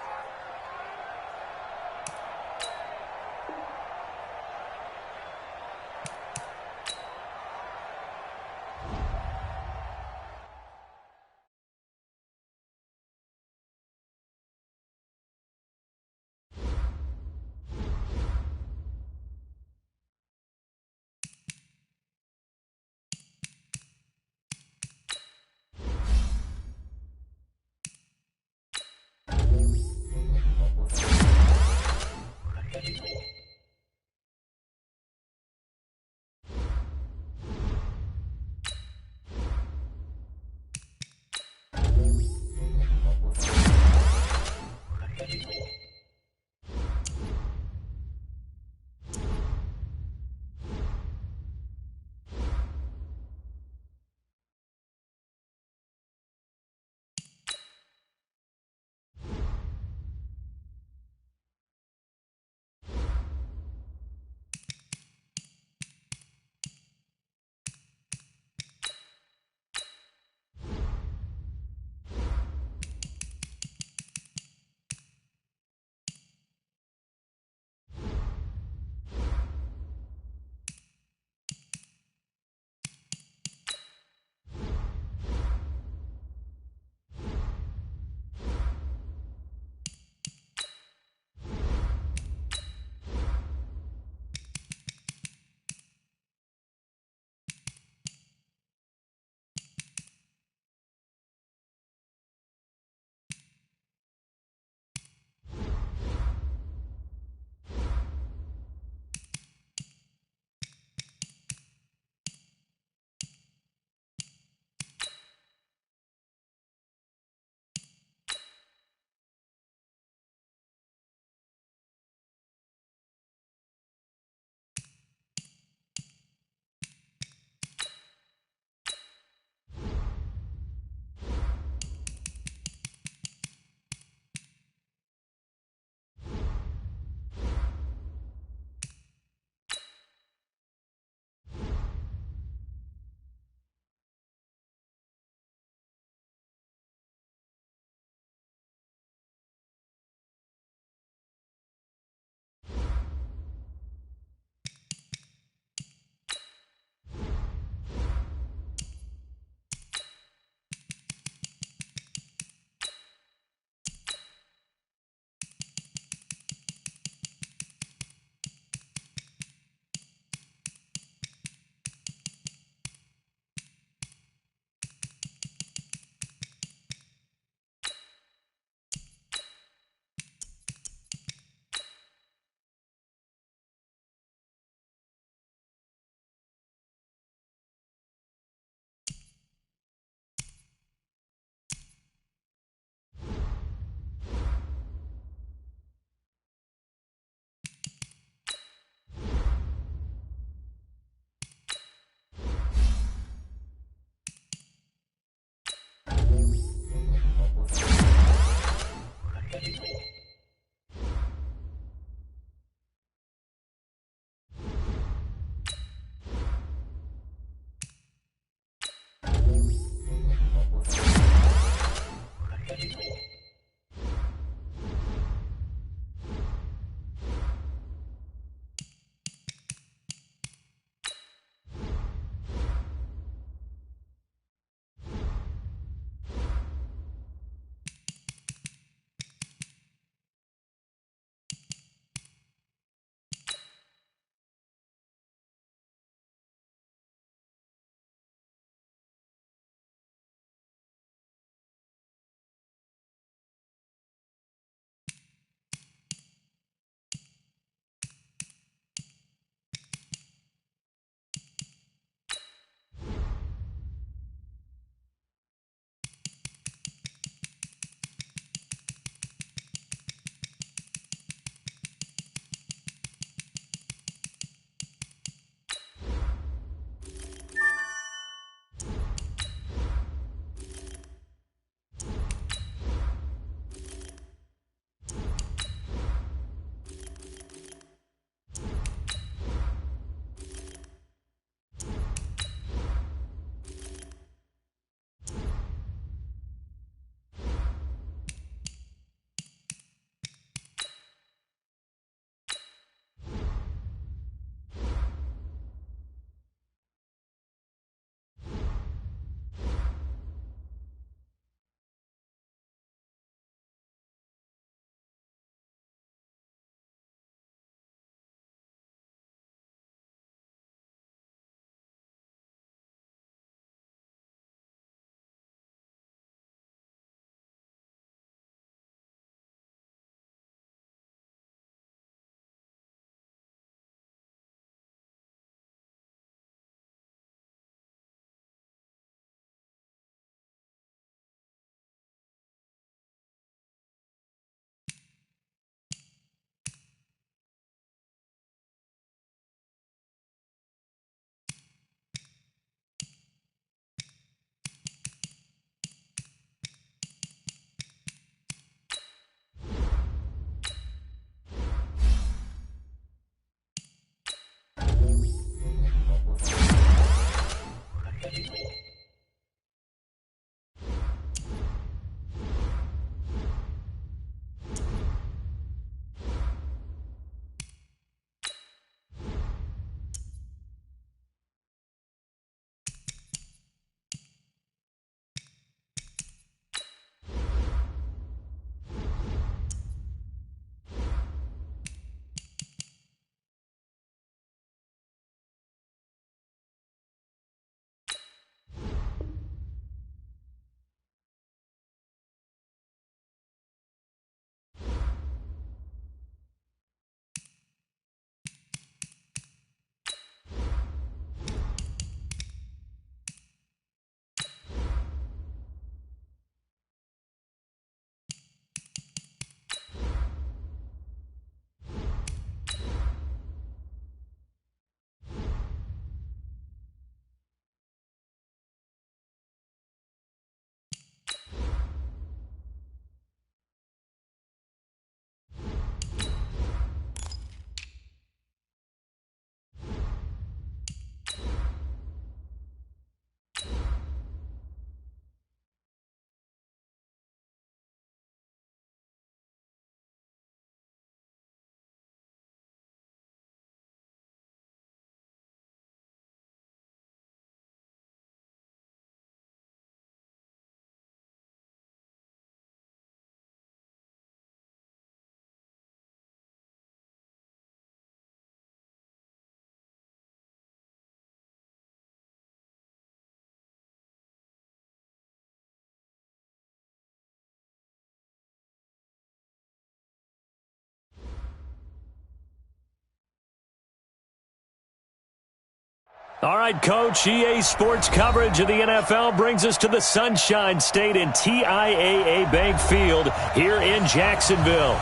All right, Coach, EA Sports coverage of the NFL brings us to the Sunshine State in TIAA Bank Field here in Jacksonville.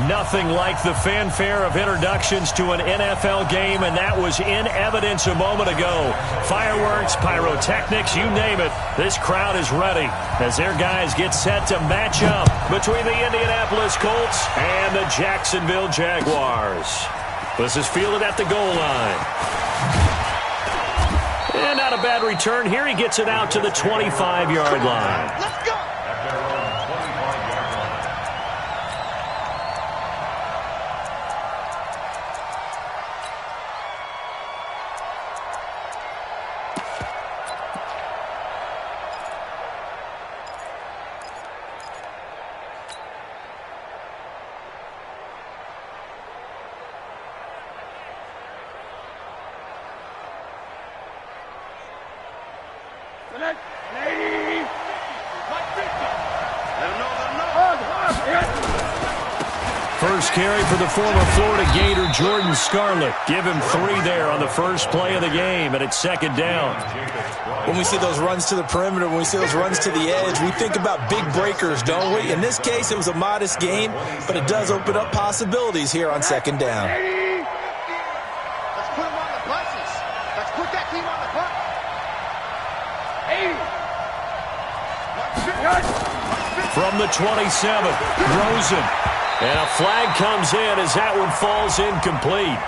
Nothing like the fanfare of introductions to an NFL game, and that was in evidence a moment ago. Fireworks, pyrotechnics, you name it. This crowd is ready as their guys get set to match up between the Indianapolis Colts and the Jacksonville Jaguars. This is fielded at the goal line. And not a bad return here. He gets it out to the 25-yard line. Let's go. At their own 25-yard line. First carry for the former Florida Gator, Jordan Scarlett. Give him 3 there on the first play of the game, and it's second down. When we see those runs to the perimeter, when we see those runs to the edge, we think about big breakers, don't we? In this case, it was a modest gain, but it does open up possibilities here on second down. Let's put them on the buses. Let's put that team on the bus. 80. From the 27, Rosen. And a flag comes in as that one falls incomplete.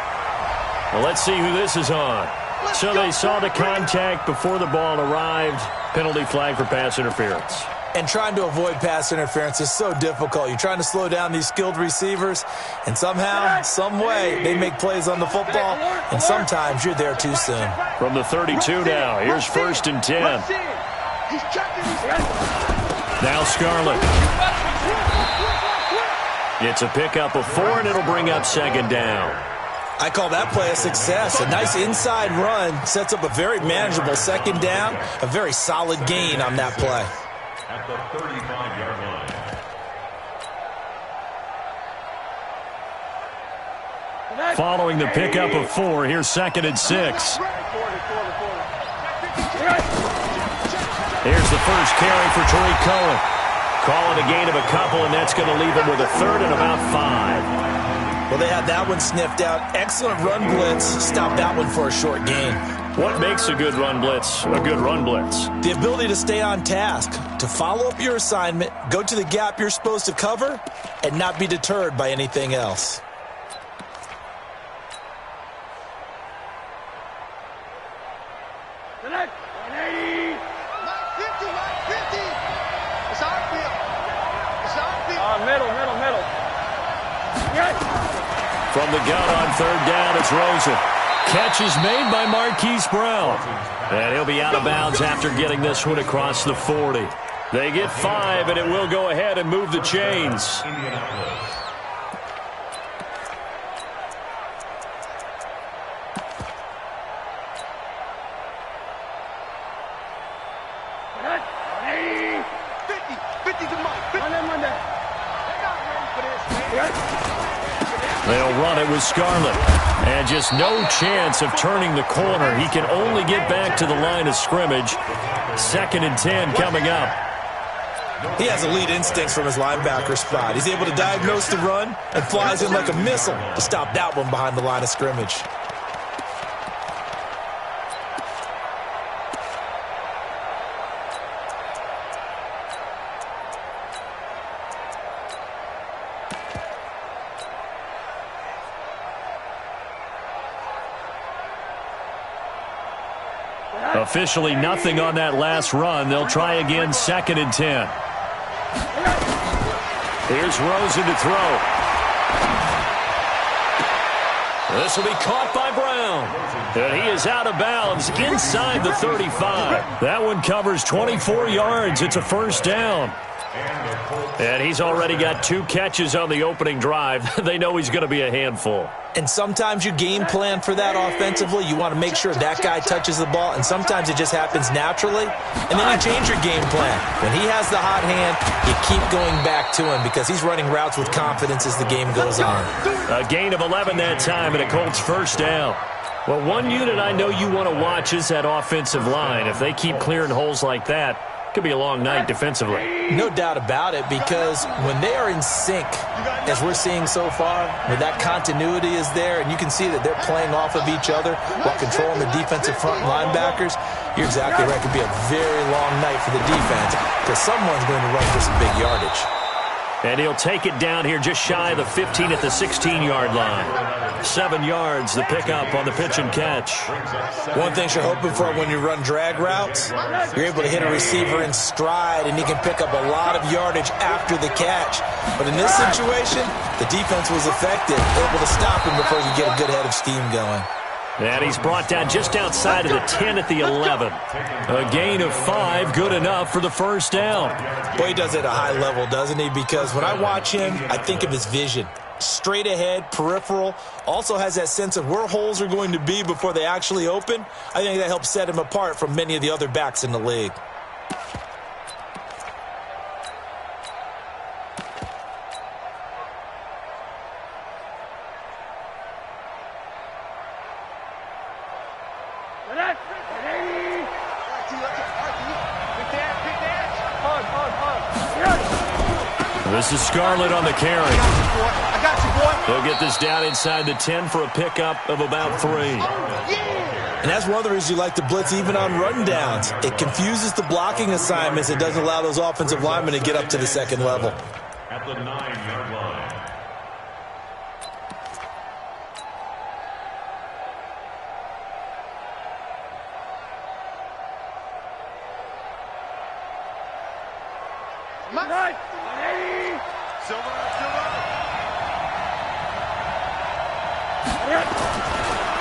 Well, let's see who this is on. So they saw the contact before the ball arrived. Penalty flag for pass interference. And trying to avoid pass interference is so difficult. You're trying to slow down these skilled receivers, and somehow, some way, they make plays on the football, and sometimes you're there too soon. From the 32 now, here's 1st and 10. He's checking. Now Scarlett. It's a pickup of 4, and it'll bring up second down. I call that play a success. A nice inside run sets up a very manageable second down, a very solid gain on that play. At the 35-yard line. Following the pickup of 4, here's 2nd and 6. Here's the first carry for Tariq Cohen. Call it a gain of a couple, and that's going to leave him with a 3rd and about 5. Well, they had that one sniffed out. Excellent run blitz. Stop that one for a short gain. What makes a good run blitz a good run blitz? The ability to stay on task, to follow up your assignment, go to the gap you're supposed to cover, and not be deterred by anything else. From the gun on 3rd down, it's Rosen. Catch is made by Marquise Brown. And he'll be out of bounds after getting this one across the 40. They get 5, and it will go ahead and move the chains. They'll run it with Scarlett. And just no chance of turning the corner. He can only get back to the line of scrimmage. 2nd and 10 coming up. He has elite instincts from his linebacker spot. He's able to diagnose the run and flies in like a missile to stop that one behind the line of scrimmage. Officially nothing on that last run. They'll try again, 2nd and 10. Here's Rosen to throw. This will be caught by Brown. And he is out of bounds inside the 35. That one covers 24 yards. It's a 1st down. And he's already got 2 catches on the opening drive. They know he's going to be a handful. And sometimes you game plan for that offensively. You want to make sure that guy touches the ball, and sometimes it just happens naturally. And then you change your game plan. When he has the hot hand, you keep going back to him because he's running routes with confidence as the game goes on. A gain of 11 that time, and a Colts 1st down. Well, one unit I know you want to watch is that offensive line. If they keep clearing holes like that, it could be a long night defensively. No doubt about it, because when they are in sync, as we're seeing so far, where that continuity is there, and you can see that they're playing off of each other while controlling the defensive front linebackers, you're exactly right. It could be a very long night for the defense because someone's going to run for some big yardage. And he'll take it down here just shy of the 15 at the 16-yard line. 7 yards, the pickup on the pitch and catch. One thing you're hoping for when you run drag routes, you're able to hit a receiver in stride, and he can pick up a lot of yardage after the catch. But in this situation, the defense was effective, able to stop him before he could get a good head of steam going. And he's brought down just outside of the 10 at the 11. A gain of 5, good enough for the first down. Boy, he does it at a high level, doesn't he? Because when I watch him, I think of his vision. Straight ahead, peripheral, also has that sense of where holes are going to be before they actually open. I think that helps set him apart from many of the other backs in the league. This is Scarlett on the carry. I got you, boy. They'll get this down inside the 10 for a pickup of about 3. And that's one of the reasons you like to blitz even on run downs. It confuses the blocking assignments. It doesn't allow those offensive linemen to get up to the second level. At the 9-yard line.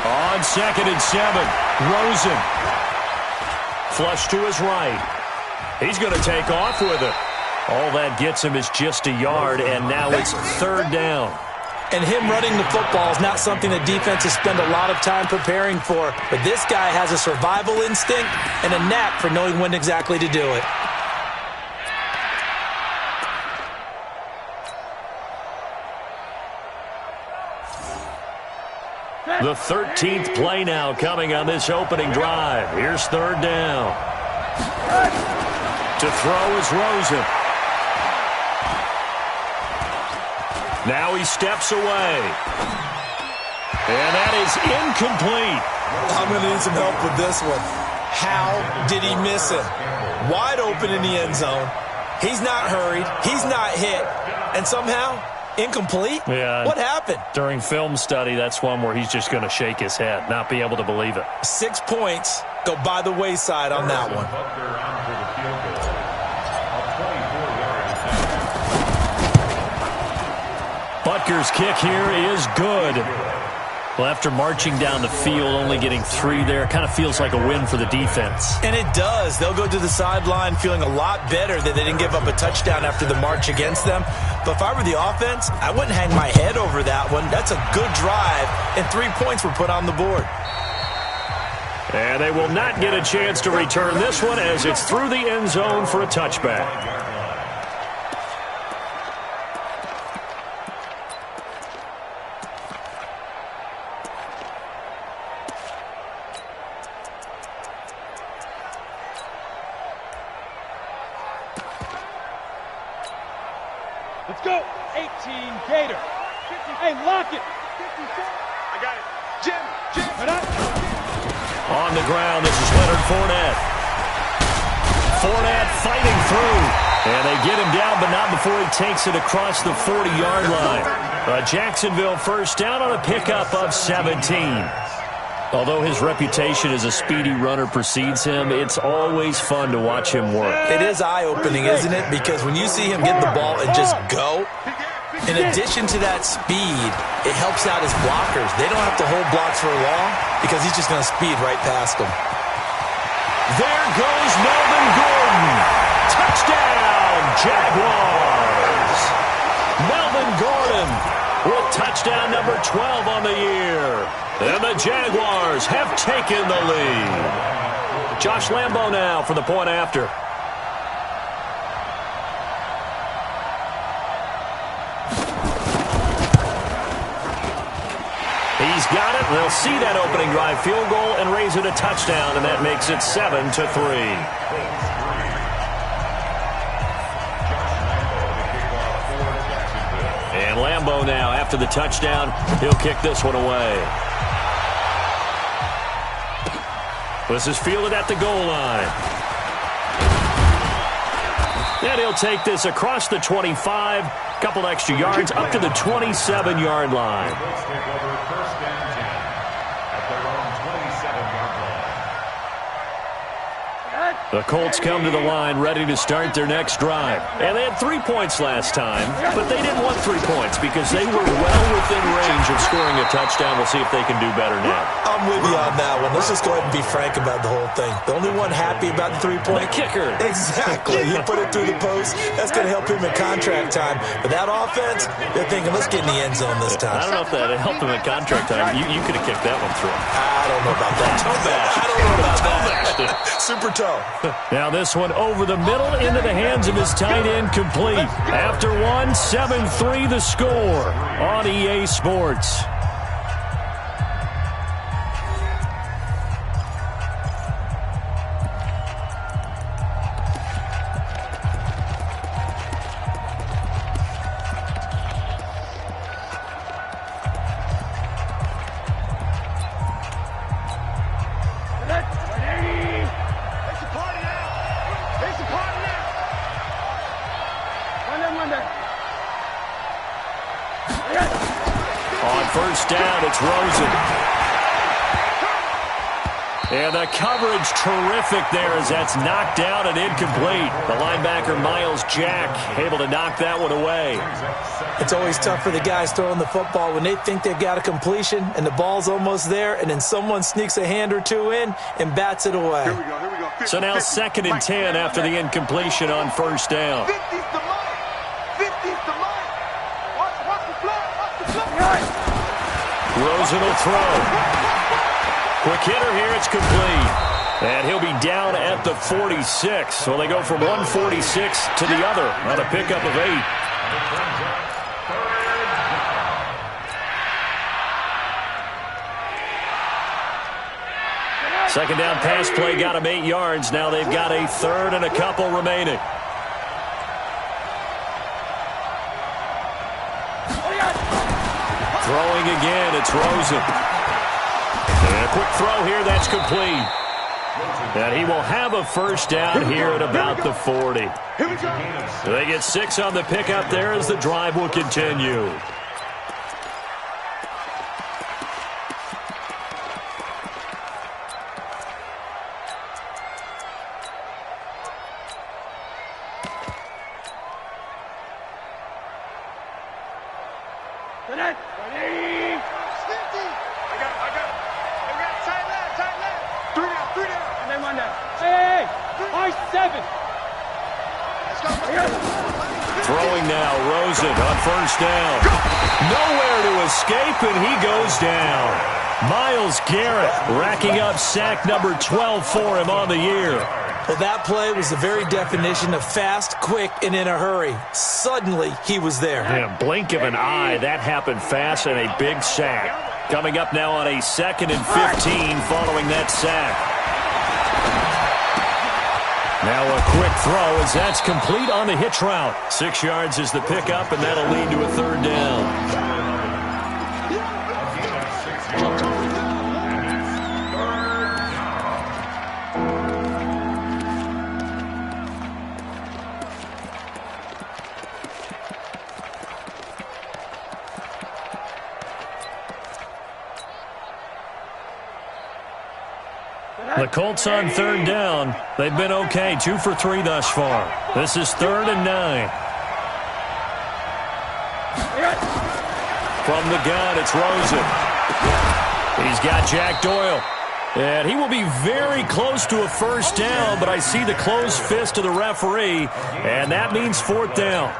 On 2nd and 7, Rosen. Flush to his right. He's going to take off with it. All that gets him is just a yard, and now it's 3rd down. And him running the football is not something that defenses spend a lot of time preparing for. But this guy has a survival instinct and a knack for knowing when exactly to do it. The 13th play now coming on this opening drive. Here's 3rd down. To throw is Rosen. Now he steps away. And that is incomplete. I'm going to need some help with this one. How did he miss him? Wide open in the end zone. He's not hurried. He's not hit. And somehow, incomplete? Yeah. What happened? During film study, that's one where he's just going to shake his head, not be able to believe it. 6 points go by the wayside on that one. Butker's kick here is good. Well, after marching down the field, only getting 3 there, kind of feels like a win for the defense. And it does. They'll go to the sideline feeling a lot better that they didn't give up a touchdown after the march against them. But if I were the offense, I wouldn't hang my head over that one. That's a good drive, and 3 points were put on the board. And they will not get a chance to return this one as it's through the end zone for a touchback. Let's go. 18 Gator. Hey, lock it. I got it. Jim. On the ground, this is Leonard Fournette. Fournette fighting through. And they get him down, but not before he takes it across the 40-yard line. A Jacksonville first down on a pickup of 17. Although his reputation as a speedy runner precedes him, it's always fun to watch him work. It is eye-opening, isn't it? Because when you see him get the ball and just go, in addition to that speed, it helps out his blockers. They don't have to hold blocks for long because he's just going to speed right past them. There goes Melvin Gordon. Touchdown, Jaguars. Melvin Gordon with touchdown number 12 on the year. And the Jaguars have taken the lead. Josh Lambo now for the point after. He's got it They'll see that opening drive field goal and raise it a touchdown, and that makes it 7-3. And Lambeau now, after the touchdown, he'll kick this one away. This is fielded at the goal line. And he'll take this across the 25, couple extra yards, up to the 27-yard line. The Colts come to the line ready to start their next drive. And they had 3 points last time, but they didn't want 3 points because they were well within range of scoring a touchdown. We'll see if they can do better now. I'm with you on that one. Let's just go ahead and be frank about the whole thing. The only one happy about the 3-point kicker. Exactly. He put it through the post. That's going to help him in contract time. But that offense, they're thinking, let's get in the end zone this time. I don't know if that helped him in contract time. You could have kicked that one through. I don't know about that. Toe bash. I don't know about that. Super toe. Now this one over the middle into the hands of his tight end, complete. After one, 7-3 the score on EA Sports. First down, it's Rosen. And the coverage terrific there as that's knocked down and incomplete. The linebacker, Miles Jack, able to knock that one away. It's always tough for the guys throwing the football when they think they've got a completion and the ball's almost there, and then someone sneaks a hand or two in and bats it away. Here we go. So now 2nd and 10 after the incompletion on first down. 50's the money. 50's the money. Watch the flag. Rosen will throw. Quick hitter here, it's complete. And he'll be down at the 46. So they go from 146 to the other on a pickup of 8. Second down pass play got him 8 yards. Now they've got a third and a couple remaining. Throwing again, it's Rosen. And a quick throw here, that's complete. And he will have a first down here at about the 40. They get 6 on the pickup there as the drive will continue. Throwing now, Rosen on first down. Nowhere to escape, and he goes down. Myles Garrett racking up sack number 12 for him on the year. Well, that play was the very definition of fast, quick, and in a hurry. Suddenly, he was there. Yeah, blink of an eye, that happened fast, and a big sack. Coming up now on a 2nd and 15 following that sack. Now a quick throw as that's complete on the hitch route. 6 yards is the pickup, and that'll lead to a third down. The Colts on third down. They've been okay, 2 for 3 thus far. This is 3rd and 9. From the gun, it's Rosen. He's got Jack Doyle. And he will be very close to a first down, but I see the closed fist of the referee, and that means 4th down.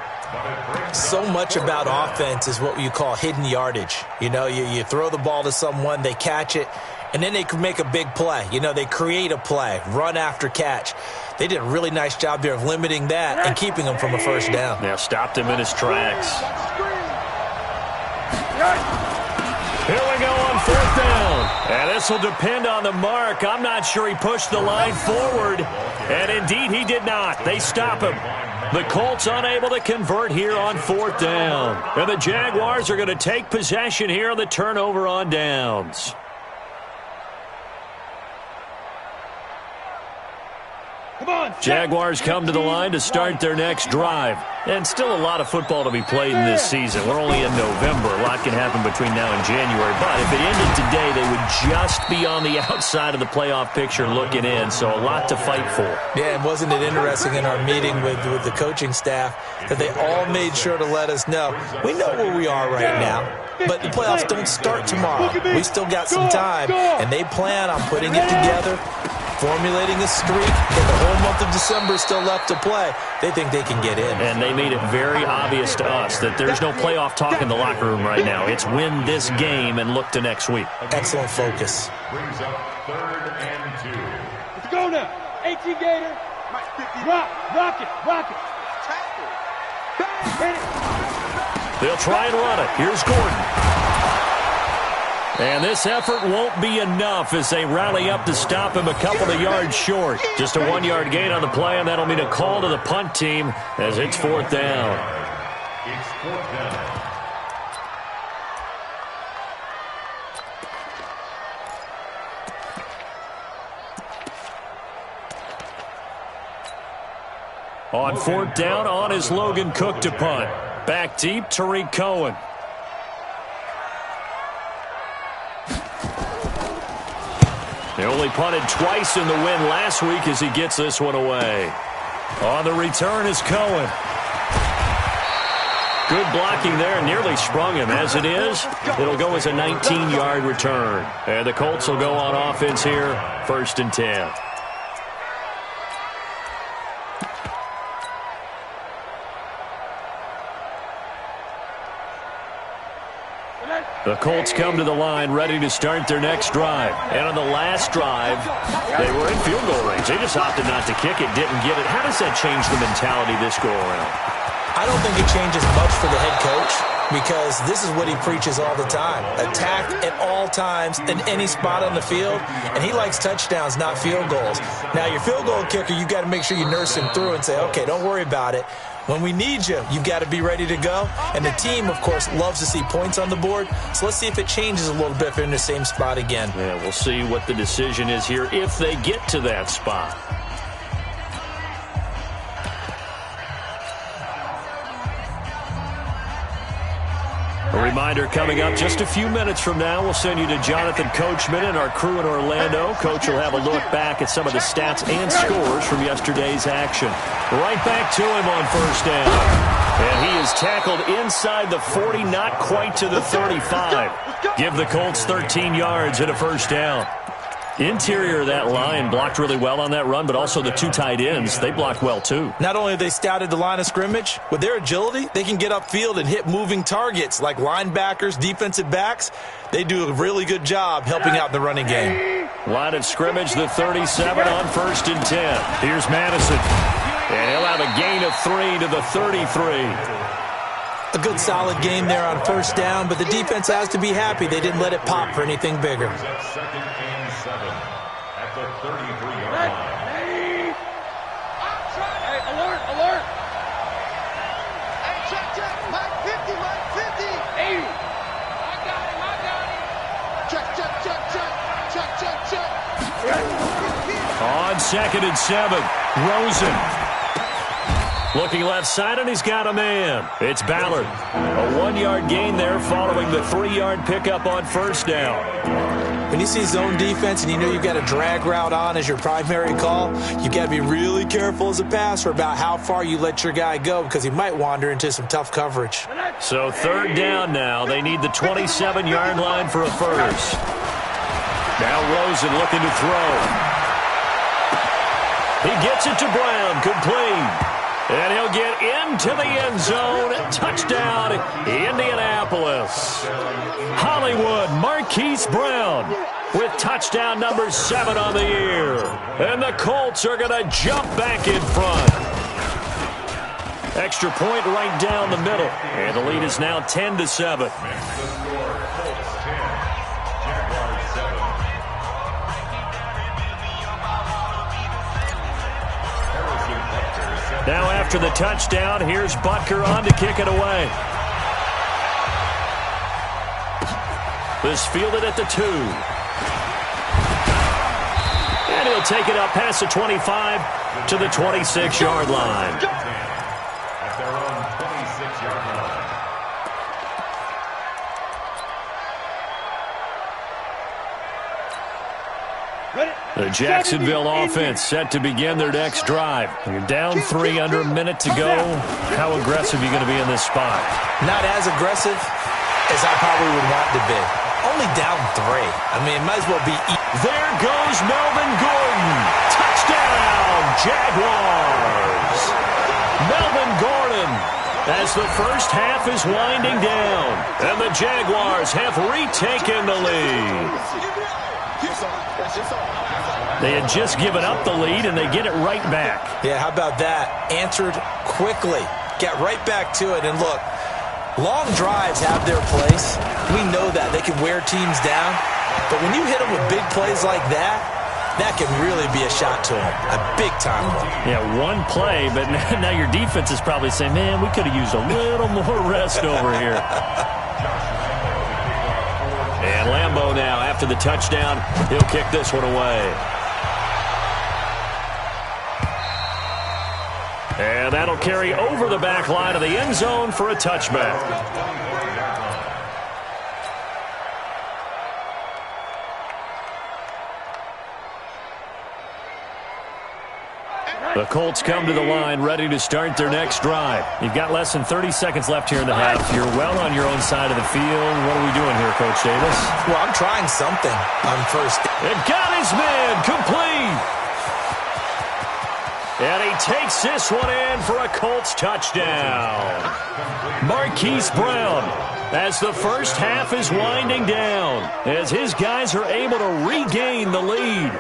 So much about offense is what you call hidden yardage. You know, you throw the ball to someone, they catch it, and then they can make a big play. You know, they create a play, run after catch. They did a really nice job there of limiting that and keeping him from a first down. Now stopped him in his tracks. Here we go on 4th down. And this will depend on the mark. I'm not sure he pushed the line forward. And indeed, he did not. They stop him. The Colts unable to convert here on 4th down. And the Jaguars are going to take possession here on the turnover on downs. Jaguars come to the line to start their next drive. And still a lot of football to be played in this season. We're only in November. A lot can happen between now and January. But if it ended today, they would just be on the outside of the playoff picture looking in. So a lot to fight for. Yeah, and wasn't it interesting in our meeting with the coaching staff that they all made sure to let us know, we know where we are right now, but the playoffs don't start tomorrow. We still got some time, and they plan on putting it together, formulating a streak, and the whole month of December is still left to play. They think they can get in. And they made it very obvious to us that there's no playoff talk in the locker room right now. It's win this game and look to next week. Excellent focus. Brings up 3rd and 2. Let's go now. 18 Gator. Rock it. They'll try and run it. Here's Gordon. And this effort won't be enough as they rally up to stop him a couple of yards short. Just a 1-yard gain on the play, and that'll mean a call to the punt team as it's 4th down. It's 4th down. On 4th down, on is Logan Cook to punt. Back deep, Tariq Cohen. They only punted twice in the win last week as he gets this one away. On the return is Cohen. Good blocking there, nearly sprung him. As it is, it'll go as a 19-yard return. And the Colts will go on offense here, 1st and 10. The Colts come to the line ready to start their next drive. And on the last drive, they were in field goal range. They just opted not to kick it, didn't get it. How does that change the mentality this go-around? I don't think it changes much for the head coach because this is what he preaches all the time. Attack at all times in any spot on the field, and he likes touchdowns, not field goals. Now, your field goal kicker, you got to make sure you nurse him through and say, okay, don't worry about it. When we need you, you've got to be ready to go. And the team, of course, loves to see points on the board. So let's see if it changes a little bit if they're in the same spot again. Yeah, we'll see what the decision is here if they get to that spot. A reminder coming up just a few minutes from now, we'll send you to Jonathan Coachman and our crew in Orlando. Coach will have a look back at some of the stats and scores from yesterday's action. Right back to him on 1st down. And he is tackled inside the 40, not quite to the 35. Give the Colts 13 yards and a 1st down. Interior of that line blocked really well on that run, but also the 2 tight ends, they blocked well too. Not only have they scouted the line of scrimmage, with their agility, they can get upfield and hit moving targets like linebackers, defensive backs. They do a really good job helping out the running game. Line of scrimmage, the 37 on 1st and 10. Here's Madison. And he'll have a gain of 3 to the 33. A good solid game there on 1st down, but the defense has to be happy they didn't let it pop for anything bigger. At 2nd and 7 at the 33-yard line. Hey, alert. Hey, check. Mike 50. 80. I got him. Check. On 2nd and 7, Rosen. Looking left side, and he's got a man. It's Ballard. A 1-yard gain there following the 3-yard pickup on 1st down. When you see zone defense and you know you've got a drag route on as your primary call, you've got to be really careful as a passer about how far you let your guy go because he might wander into some tough coverage. So 3rd down now. They need the 27-yard line for a 1st. Now Rosen looking to throw. He gets it to Brown, complete. And he'll get into the end zone. Touchdown, Indianapolis. Hollywood, Marquise Brown with touchdown number 7 on the year. And the Colts are going to jump back in front. Extra point right down the middle. And the lead is now 10-7. The score, Colts 10, Jaguars 7. after the touchdown, here's Butker on to kick it away. This fielded at the 2. And he'll take it up past the 25 to the 26-yard line. At their own 26-yard line. The Jacksonville offense set to begin their next drive. You're down 3 under a minute to go. How aggressive are you going to be in this spot? Not as aggressive as I probably would want to be. Only down 3. I mean, it might as well be... There goes Melvin Gordon. Touchdown, Jaguars. Melvin Gordon as the first half is winding down. And the Jaguars have retaken the lead. They had just given up the lead, and they get it right back. Yeah, how about that? Answered quickly. Get right back to it. And look, long drives have their place. We know that. They can wear teams down. But when you hit them with big plays like that, that can really be a shot to them. A big-time one. Yeah, one play, but now your defense is probably saying, man, we could have used a little more rest over here. And Lambeau now, after the touchdown, he'll kick this one away. And that'll carry over the back line of the end zone for a touchback. The Colts come to the line ready to start their next drive. You've got less than 30 seconds left here in the half. You're well on your own side of the field. What are we doing here, Coach Davis? Well, I'm trying something on first. It got his man complete. And he takes this one in for a Colts touchdown. Marquise Brown, as the first half is winding down, as his guys are able to regain the lead.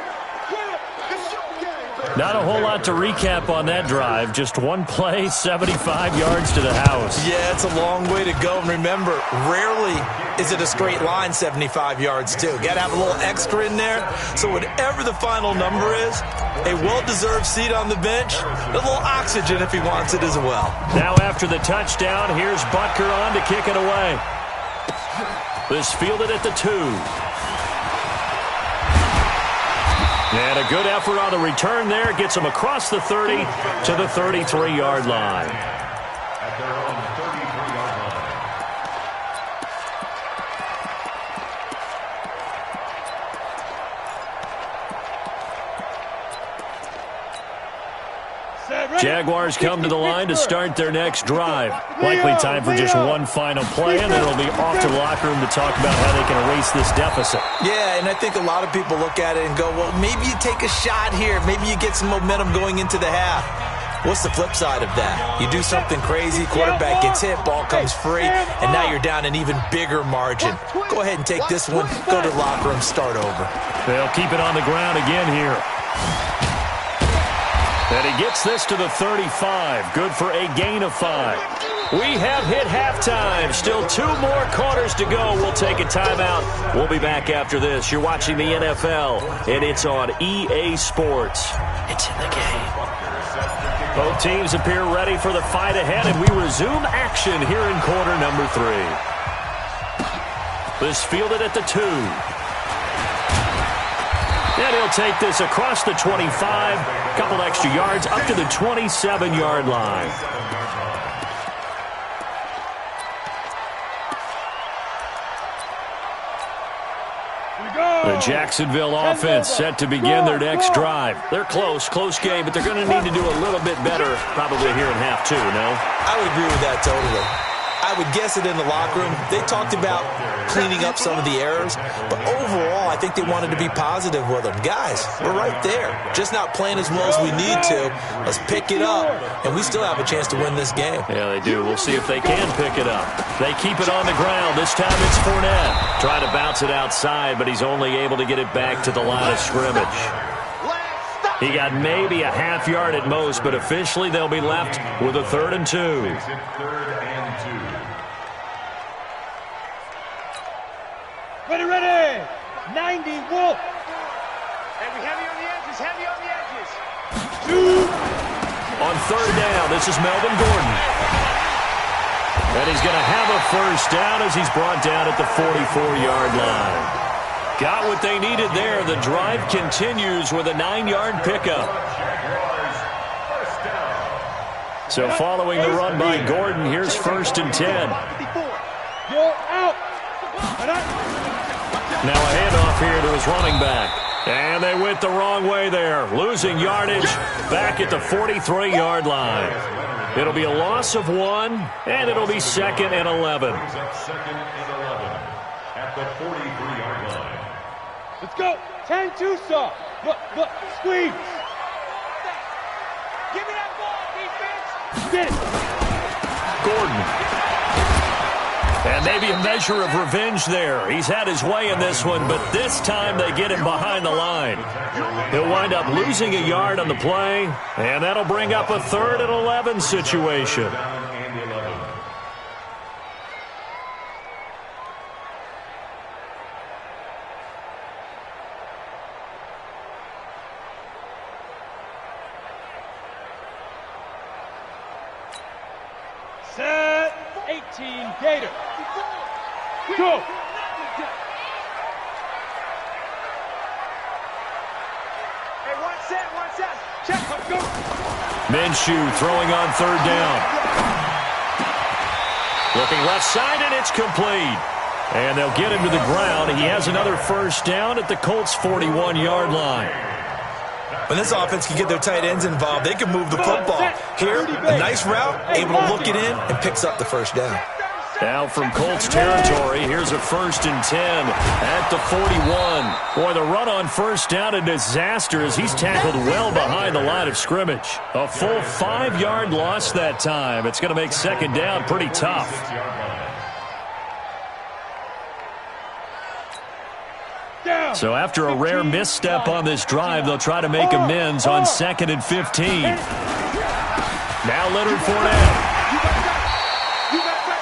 Not a whole lot to recap on that drive. Just one play, 75 yards to the house. Yeah, it's a long way to go. And remember, rarely is it a straight line 75 yards, too. Got to have a little extra in there. So whatever the final number is, a well-deserved seat on the bench, a little oxygen if he wants it as well. Now after the touchdown, here's Butker on to kick it away. This fielded at the 2. And a good effort on the return there. Gets him across the 30 to the 33-yard line. At their own 33-yard line. Jaguars come to the line to start their next drive. Likely time for just one final play, and then it'll be off to the locker room to talk about how they can erase this deficit. Yeah, and I think a lot of people look at it and go, well, maybe you take a shot here. Maybe you get some momentum going into the half. What's the flip side of that? You do something crazy, quarterback gets hit, ball comes free, and now you're down an even bigger margin. Go ahead and take this one, go to the locker room, start over. They'll keep it on the ground again here. And he gets this to the 35. Good for a gain of 5. We have hit halftime. Still 2 more quarters to go. We'll take a timeout. We'll be back after this. You're watching the NFL, and it's on EA Sports. It's in the game. Both teams appear ready for the fight ahead, and we resume action here in quarter number 3. This fielded at the 2. And he'll take this across the 25, couple extra yards, up to the 27-yard line. The Jacksonville offense set to begin their next drive. They're close game, but they're going to need to do a little bit better probably here in half 2, no? I would agree with that totally. I would guess it in the locker room. They talked about cleaning up some of the errors, but overall, I think they wanted to be positive with them. Guys, we're right there. Just not playing as well as we need to. Let's pick it up, and we still have a chance to win this game. Yeah, they do. We'll see if they can pick it up. They keep it on the ground. This time it's Fournette. Trying to bounce it outside, but he's only able to get it back to the line of scrimmage. He got maybe a half yard at most, but officially they'll be left with a 3rd and 2. Ready. 90, Wolf. Heavy on the edges, heavy on the edges. 2. on third down. This is Melvin Gordon. And he's going to have a first down as he's brought down at the 44-yard line. Got what they needed there. The drive continues with a 9-yard pickup. So following the run by Gordon, here's 1st and 10. You're out. Now a handoff here to his running back. And they went the wrong way there, losing yardage back at the 43-yard line. It'll be a loss of 1, and it'll be 2nd and 11. Second and 11 at the 43-yard line. Let's go. 10-2 stop. Look, squeeze. Give me that ball, defense. Get it. Gordon. And maybe a measure of revenge there. He's had his way in this one, but this time they get him behind the line. He'll wind up losing a yard on the play, and that'll bring up a 3rd and 11 situation. Set. 18 Gator. Go. Hey, one set. Check. Let's go. Minshew throwing on third down. Looking left side, and it's complete. And they'll get him to the ground. He has another first down at the Colts' 41-yard line. When this offense can get their tight ends involved, they can move the football. Here, a nice route, able to look it in, and picks up the first down. Now from Colts territory, here's a 1st and 10 at the 41. Boy, the run on first down, a disaster as he's tackled well behind the line of scrimmage. A full 5-yard loss that time. It's going to make 2nd down pretty tough. So after a rare misstep on this drive, they'll try to make amends on 2nd and 15. Now Leonard Fournette.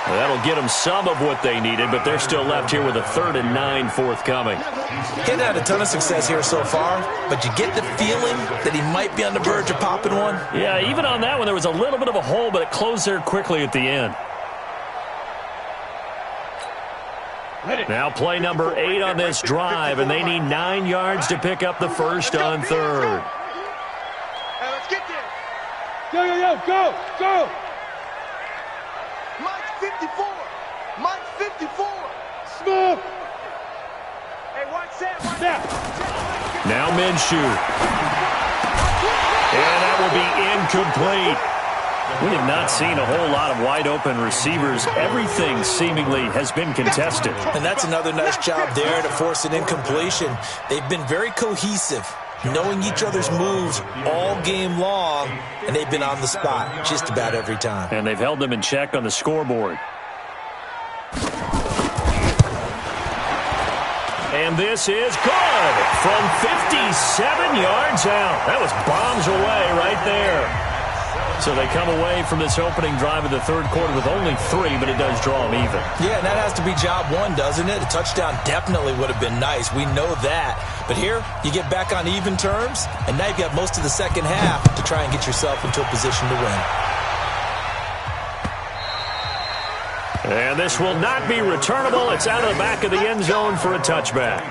That'll get them some of what they needed, but they're still left here with a 3rd and 9 forthcoming. He hadn't had a ton of success here so far, but you get the feeling that he might be on the verge of popping one. Yeah, even on that one, there was a little bit of a hole, but it closed there quickly at the end. Now play number 8 on this drive, and they need 9 yards to pick up the first on third. Hey, let's get there. Go. Mike's 54. Mike's 54. Smooth. Hey, one set. Now Minshew. And that will be incomplete. We have not seen a whole lot of wide-open receivers. Everything seemingly has been contested. And that's another nice job there to force an incompletion. They've been very cohesive, knowing each other's moves all game long, and they've been on the spot just about every time. And they've held them in check on the scoreboard. And this is good from 57 yards out. That was bombs away right there. So they come away from this opening drive of the third quarter with only 3, but it does draw them even. Yeah, and that has to be job 1, doesn't it? A touchdown definitely would have been nice. We know that. But here, you get back on even terms, and now you've got most of the second half to try and get yourself into a position to win. And this will not be returnable. It's out of the back of the end zone for a touchback.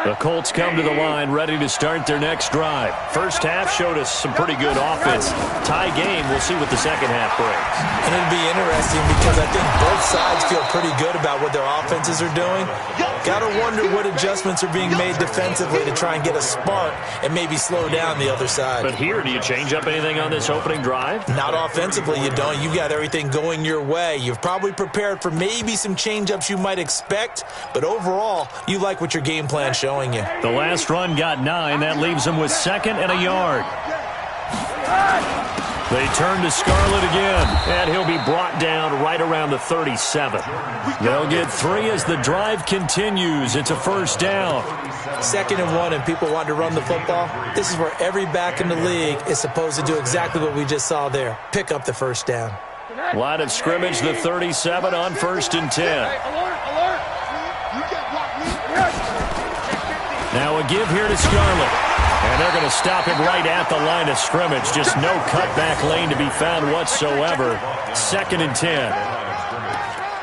The Colts come to the line ready to start their next drive. First half showed us some pretty good offense. Tie game, we'll see what the second half brings. And it'll be interesting because I think both sides feel pretty good about what their offenses are doing. Got to wonder what adjustments are being made defensively to try and get a spark and maybe slow down the other side. But here, do you change up anything on this opening drive? Not offensively, you don't. You got everything going your way. You've probably prepared for maybe some change-ups you might expect, but overall, you like what your game plan showing you. The last run got 9. That leaves them with 2nd and a yard. They turn to Scarlett again, and he'll be brought down right around the 37. They'll get 3 as the drive continues. It's a first down. 2nd and 1, and people want to run the football. This is where every back in the league is supposed to do exactly what we just saw there. Pick up the first down. Line of scrimmage, the 37 on 1st and 10. Alert. You get blocked. Now a give here to Scarlett. And they're going to stop him right at the line of scrimmage. Just no cutback lane to be found whatsoever. 2nd and 10.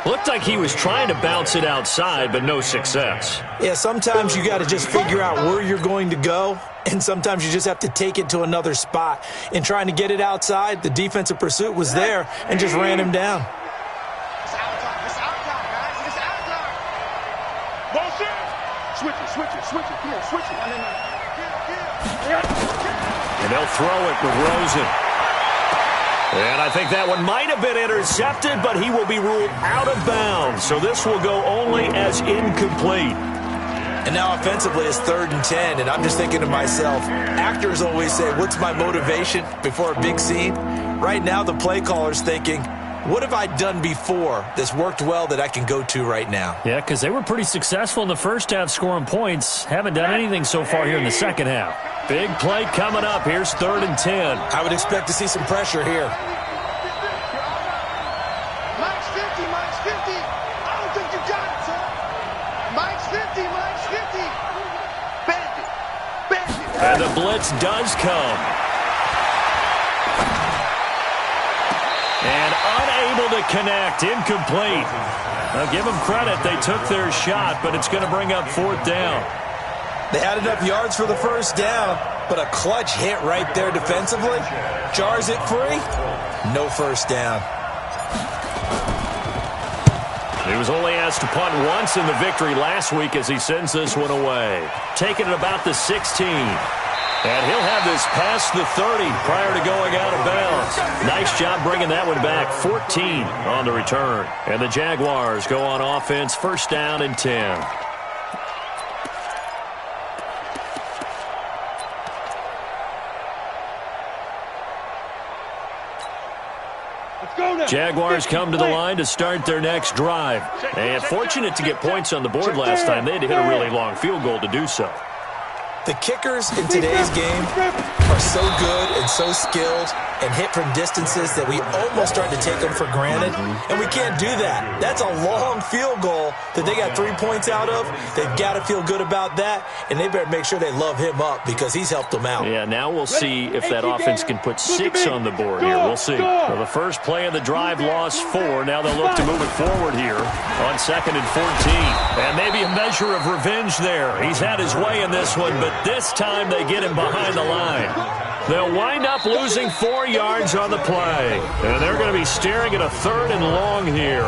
Looked like he was trying to bounce it outside, but no success. Yeah, sometimes you got to just figure out where you're going to go, and sometimes you just have to take it to another spot. In trying to get it outside, the defensive pursuit was there and just ran him down. Switch it. Come on, switch it. And they'll throw it with Rosen. And I think that one might have been intercepted, but he will be ruled out of bounds. So this will go only as incomplete. And now offensively it's 3rd and 10, and I'm just thinking to myself, actors always say, what's my motivation before a big scene? Right now the play caller's thinking, what have I done before that's worked well that I can go to right now? Yeah, because they were pretty successful in the first half scoring points. Haven't done anything so far here in the second half. Big play coming up. Here's 3rd and 10. I would expect to see some pressure here. Mike's 50. I don't think you got it, son. Mike's 50. Bandit. And the blitz does come. And unable to connect. Incomplete. Now give them credit. They took their shot, but it's going to bring up 4th down. They had enough yards for the first down, but a clutch hit right there defensively. Jars it free. No first down. He was only asked to punt once in the victory last week as he sends this one away. Taking it about the 16. And he'll have this past the 30 prior to going out of bounds. Nice job bringing that one back. 14 on the return. And the Jaguars go on offense, 1st down and 10. Jaguars come to the line to start their next drive. And fortunate to get points on the board last time. They had to hit a really long field goal to do so. The kickers in today's game are so good and so skilled and hit from distances that we almost start to take them for granted, and we can't do that. That's a long field goal that they got 3 points out of. They've got to feel good about that, and they better make sure they love him up because he's helped them out. Yeah, now we'll see if that offense can put 6 on the board here. We'll see. Well, the first play of the drive lost 4. Now they'll look to move it forward here on 2nd and 14. And maybe a measure of revenge there. He's had his way in this one, but this time they get him behind the line. They'll wind up losing 4 yards on the play. And they're going to be staring at a 3rd and long here.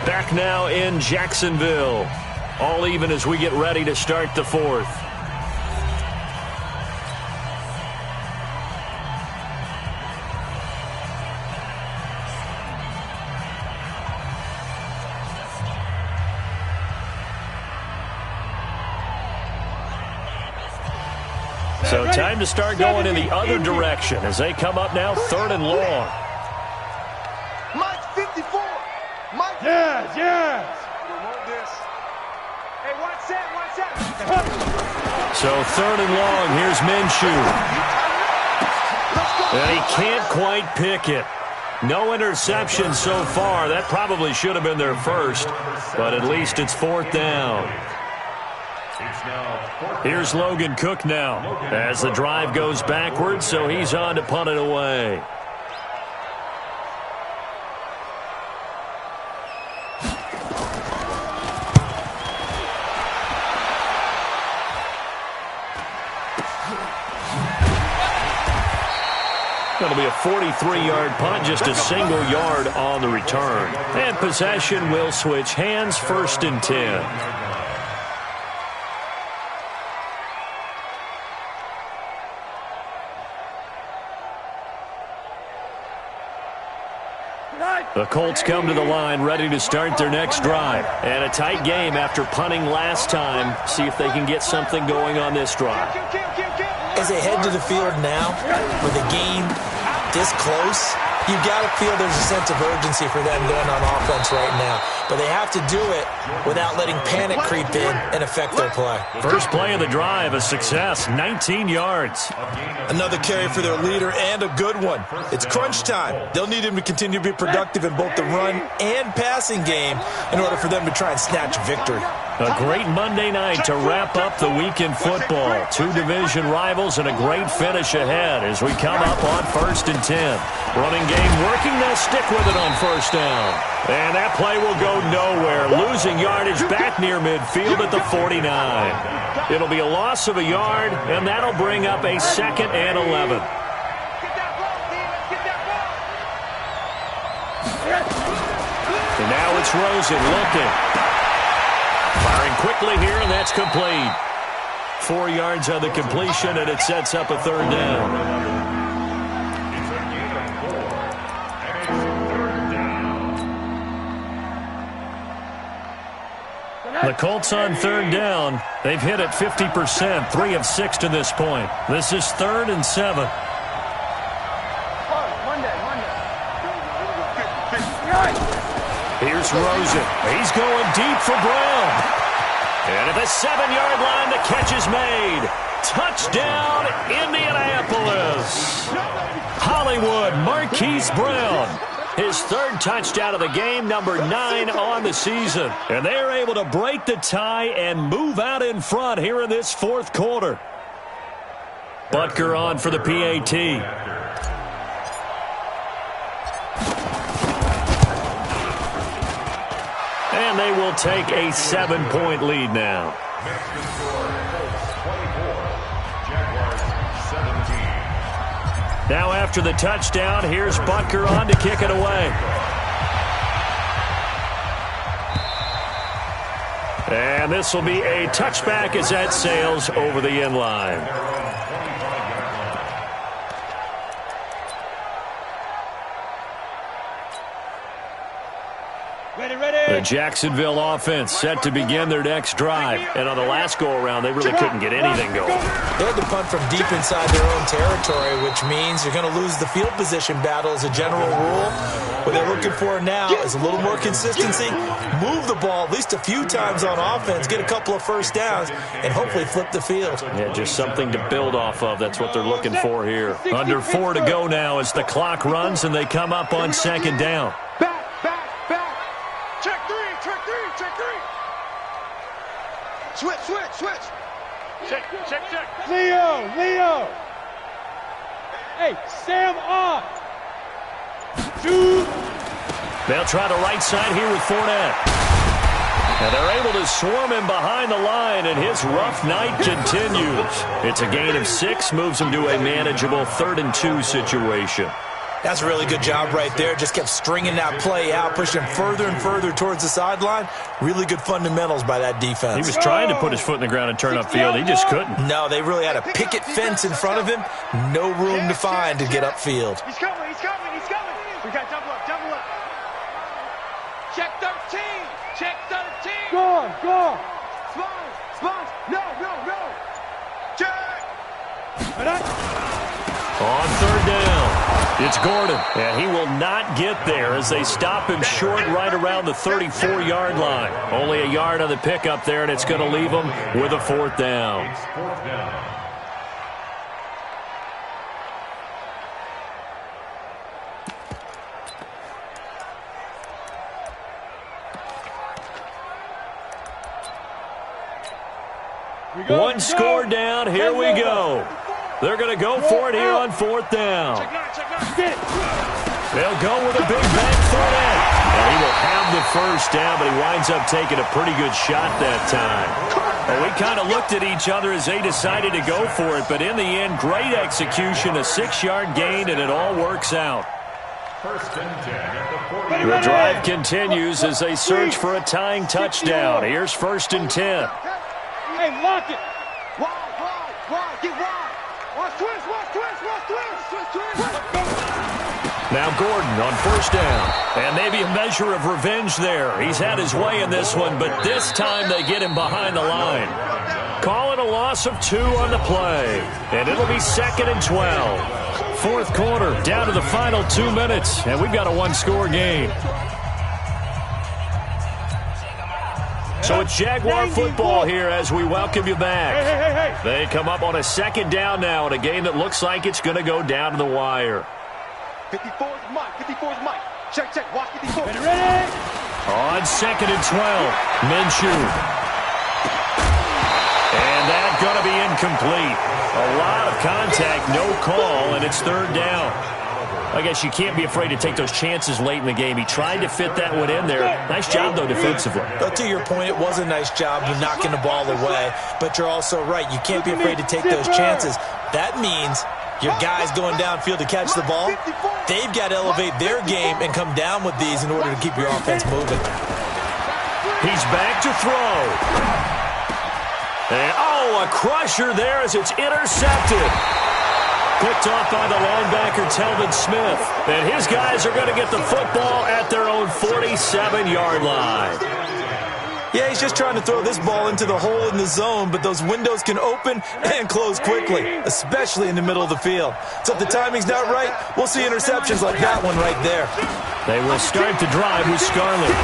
Back now in Jacksonville. All even as we get ready to start the 4th. So time to start going in the other direction as they come up now 3rd and long. Mike 54. Mike. Yes. Remote this. Hey, watch that. So 3rd and long. Here's Minshew. And he can't quite pick it. No interception so far. That probably should have been their first, but at least it's 4th down. Here's Logan Cook now as the drive goes backwards, so he's on to punt it away. That'll be a 43-yard punt, just a single yard on the return. And possession will switch hands, 1st and 10. The Colts come to the line ready to start their next drive. And a tight game after punting last time. See if they can get something going on this drive. As they head to the field now, with the game this close, you've got to feel there's a sense of urgency for them going on offense right now. but they have to do it without letting panic creep in and affect their play. First play of the drive, a success, 19 yards. Another carry for their leader and a good one. It's crunch time. They'll need him to continue to be productive in both the run and passing game in order for them to try and snatch a victory. A great Monday night to wrap up the week in football. Two division rivals and a great finish ahead as we come up on 1st and 10. Running game working. They'll stick with it on 1st down. And that play will go nowhere. Losing yardage back near midfield at the 49. It'll be a loss of a yard, and that'll bring up a 2nd and 11. And now it's Rosen looking. Firing quickly here, and that's complete. 4 yards on the completion, and it sets up a 3rd down. The Colts on 3rd down. They've hit it 50%, 3 of 6 to this point. This is 3rd and 7. Here's Rosen. He's going deep for Brown. And at the 7-yard line, the catch is made. Touchdown, Indianapolis. Hollywood Marquise Brown. His 3rd touchdown of the game, number 9 on the season. And they're able to break the tie and move out in front here in this 4th quarter. Butker on for the PAT. And they will take a 7-point lead now. Now after the touchdown, here's Butker on to kick it away. And this will be a touchback as that sails over the end line. The Jacksonville offense set to begin their next drive. And on the last go-around, they really couldn't get anything going. They had to punt from deep inside their own territory, which means you're going to lose the field position battle as a general rule. What they're looking for now is a little more consistency, move the ball at least a few times on offense, get a couple of 1st downs, and hopefully flip the field. Yeah, just something to build off of. That's what they're looking for here. Under 4 to go now as the clock runs and they come up on 2nd down. Switch. Check. Leo. Hey, Sam on. 2. They'll try the right side here with Fournette. And they're able to swarm him behind the line, and his rough night continues. It's a gain of 6, moves him to a manageable 3rd and 2 situation. That's a really good job right there. Just kept stringing that play out, pushing him further and further towards the sideline. Really good fundamentals by that defense. He was trying to put his foot in the ground and turn upfield. He just couldn't. No, they really had a picket fence in front of him. No room to find to get upfield. He's coming. We got double up. Check 13. Go on. Spot. No. Check. On 3rd down. It's Gordon, and he will not get there as they stop him short right around the 34-yard line. Only a yard on the pickup there, and it's going to leave him with a 4th down. One score down, here we go. They're going to go for it here on 4th down. They'll go with a big bang Fournette. And he will have the 1st down, but he winds up taking a pretty good shot that time. Well, we kind of looked at each other as they decided to go for it, but in the end, great execution, a 6-yard gain, and it all works out. 1st and 10 at the 40. The drive continues as they search for a tying touchdown. Here's 1st and 10. Hey, lock it. Wide, get wide. Watch twist. Now Gordon on 1st down. And maybe a measure of revenge there. He's had his way in this one, but this time they get him behind the line. Call it a loss of 2 on the play. And it'll be 2nd and 12. 4th quarter, down to the final 2 minutes, and we've got a 1-score game. So it's Jaguar football here as we welcome you back. Hey. They come up on a second down now in a game that looks like it's going to go down to the wire. 54 is Mike. 54 is Mike. Check. Watch 54. Ready? On 2nd and 12, Minshew. And that's going to be incomplete. A lot of contact, no call, and it's 3rd down. I guess you can't be afraid to take those chances late in the game. He tried to fit that one in there. Nice job, though, defensively. But to your point, it was a nice job of knocking the ball away. But you're also right. You can't be afraid to take those chances. That means your guys going downfield to catch the ball, they've got to elevate their game and come down with these in order to keep your offense moving. He's back to throw. And, a crusher there as it's intercepted. Picked off by the linebacker, Telvin Smith. And his guys are going to get the football at their own 47-yard line. Yeah, he's just trying to throw this ball into the hole in the zone, but those windows can open and close quickly, especially in the middle of the field. So if the timing's not right, we'll see interceptions like that one right there. They will start the drive with Scarlett.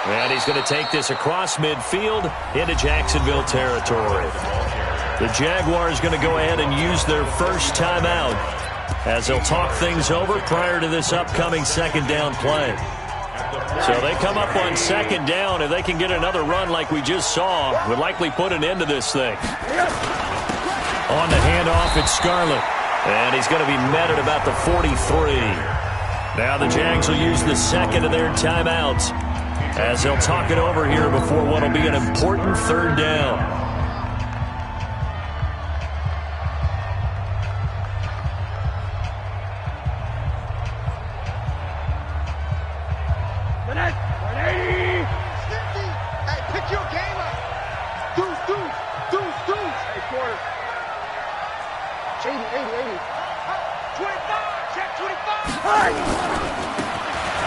And he's going to take this across midfield into Jacksonville territory. The Jaguars going to go ahead and use their first timeout as they'll talk things over prior to this upcoming 2nd down play. So they come up on 2nd down. If they can get another run like we just saw, would likely put an end to this thing. On the handoff, it's Scarlett. And he's going to be met at about the 43. Now the Jags will use the second of their timeouts as they'll talk it over here before what will be an important 3rd down.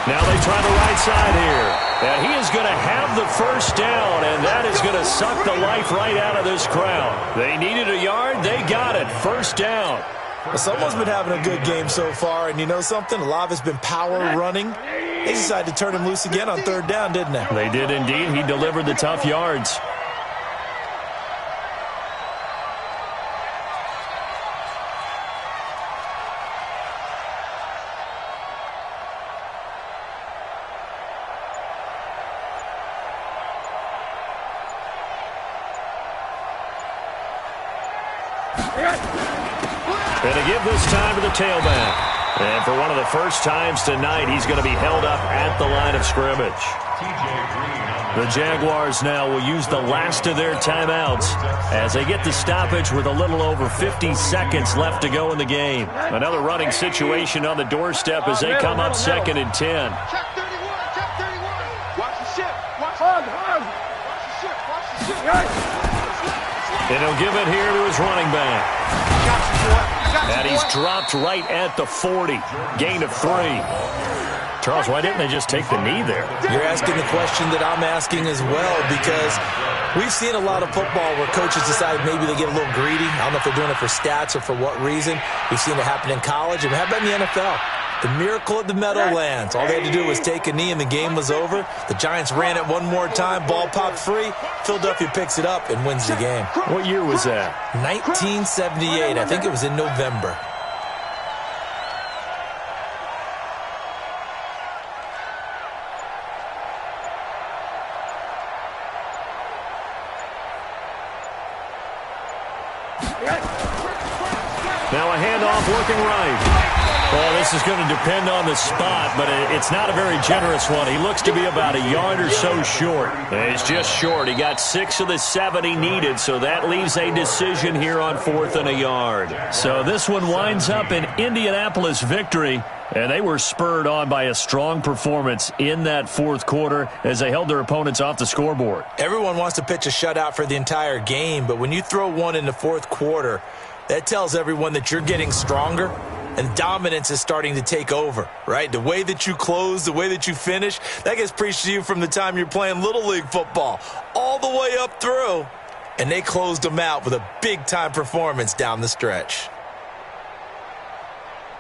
Now they try the right side here. And he is going to have the first down, and that is going to suck the life right out of this crowd. They needed a yard. They got it. 1st down. Well, someone's been having a good game so far, and you know something? A lot of it's been power running. They decided to turn him loose again on 3rd down, didn't they? They did indeed. He delivered the tough yards. And to give this time to the tailback. And for one of the first times tonight, he's going to be held up at the line of scrimmage. The Jaguars now will use the last of their timeouts as they get the stoppage with a little over 50 seconds left to go in the game. Another running situation on the doorstep as they come up 2nd and 10. Check 31. Watch the ship. Watch the ship. And he'll give it here to his running back. And he's dropped right at the 40. Gain of 3. Charles, why didn't they just take the knee there? You're asking the question that I'm asking as well, because we've seen a lot of football where coaches decide maybe they get a little greedy. I don't know if they're doing it for stats or for what reason. We've seen it happen in college. And how about in the NFL? The miracle of the Meadowlands. All they had to do was take a knee and the game was over. The Giants ran it one more time. Ball popped free. Philadelphia picks it up and wins the game. What year was that? 1978. I think it was in November. Now a handoff working right. Well, this is going to depend on the spot, but it's not a very generous one. He looks to be about a yard or so short. He's just short. He got 6 of the 7 he needed, so that leaves a decision here on 4th and a yard. So this one winds up an Indianapolis victory, and they were spurred on by a strong performance in that 4th quarter as they held their opponents off the scoreboard. Everyone wants to pitch a shutout for the entire game, but when you throw one in the 4th quarter, that tells everyone that you're getting stronger. And dominance is starting to take over, right? The way that you close, the way that you finish, that gets preached to you from the time you're playing Little League football all the way up through. And they closed them out with a big-time performance down the stretch.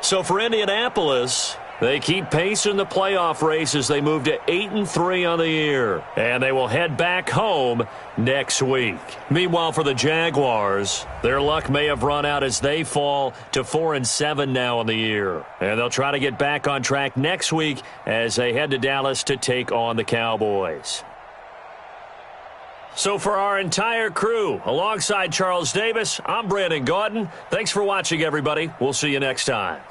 So for Indianapolis, They keep pace in the playoff race as they move to 8-3 on the year. And they will head back home next week. Meanwhile, for the Jaguars, their luck may have run out as they fall to 4-7 now on the year. And they'll try to get back on track next week as they head to Dallas to take on the Cowboys. So for our entire crew, alongside Charles Davis, I'm Brandon Gaudin. Thanks for watching, everybody. We'll see you next time.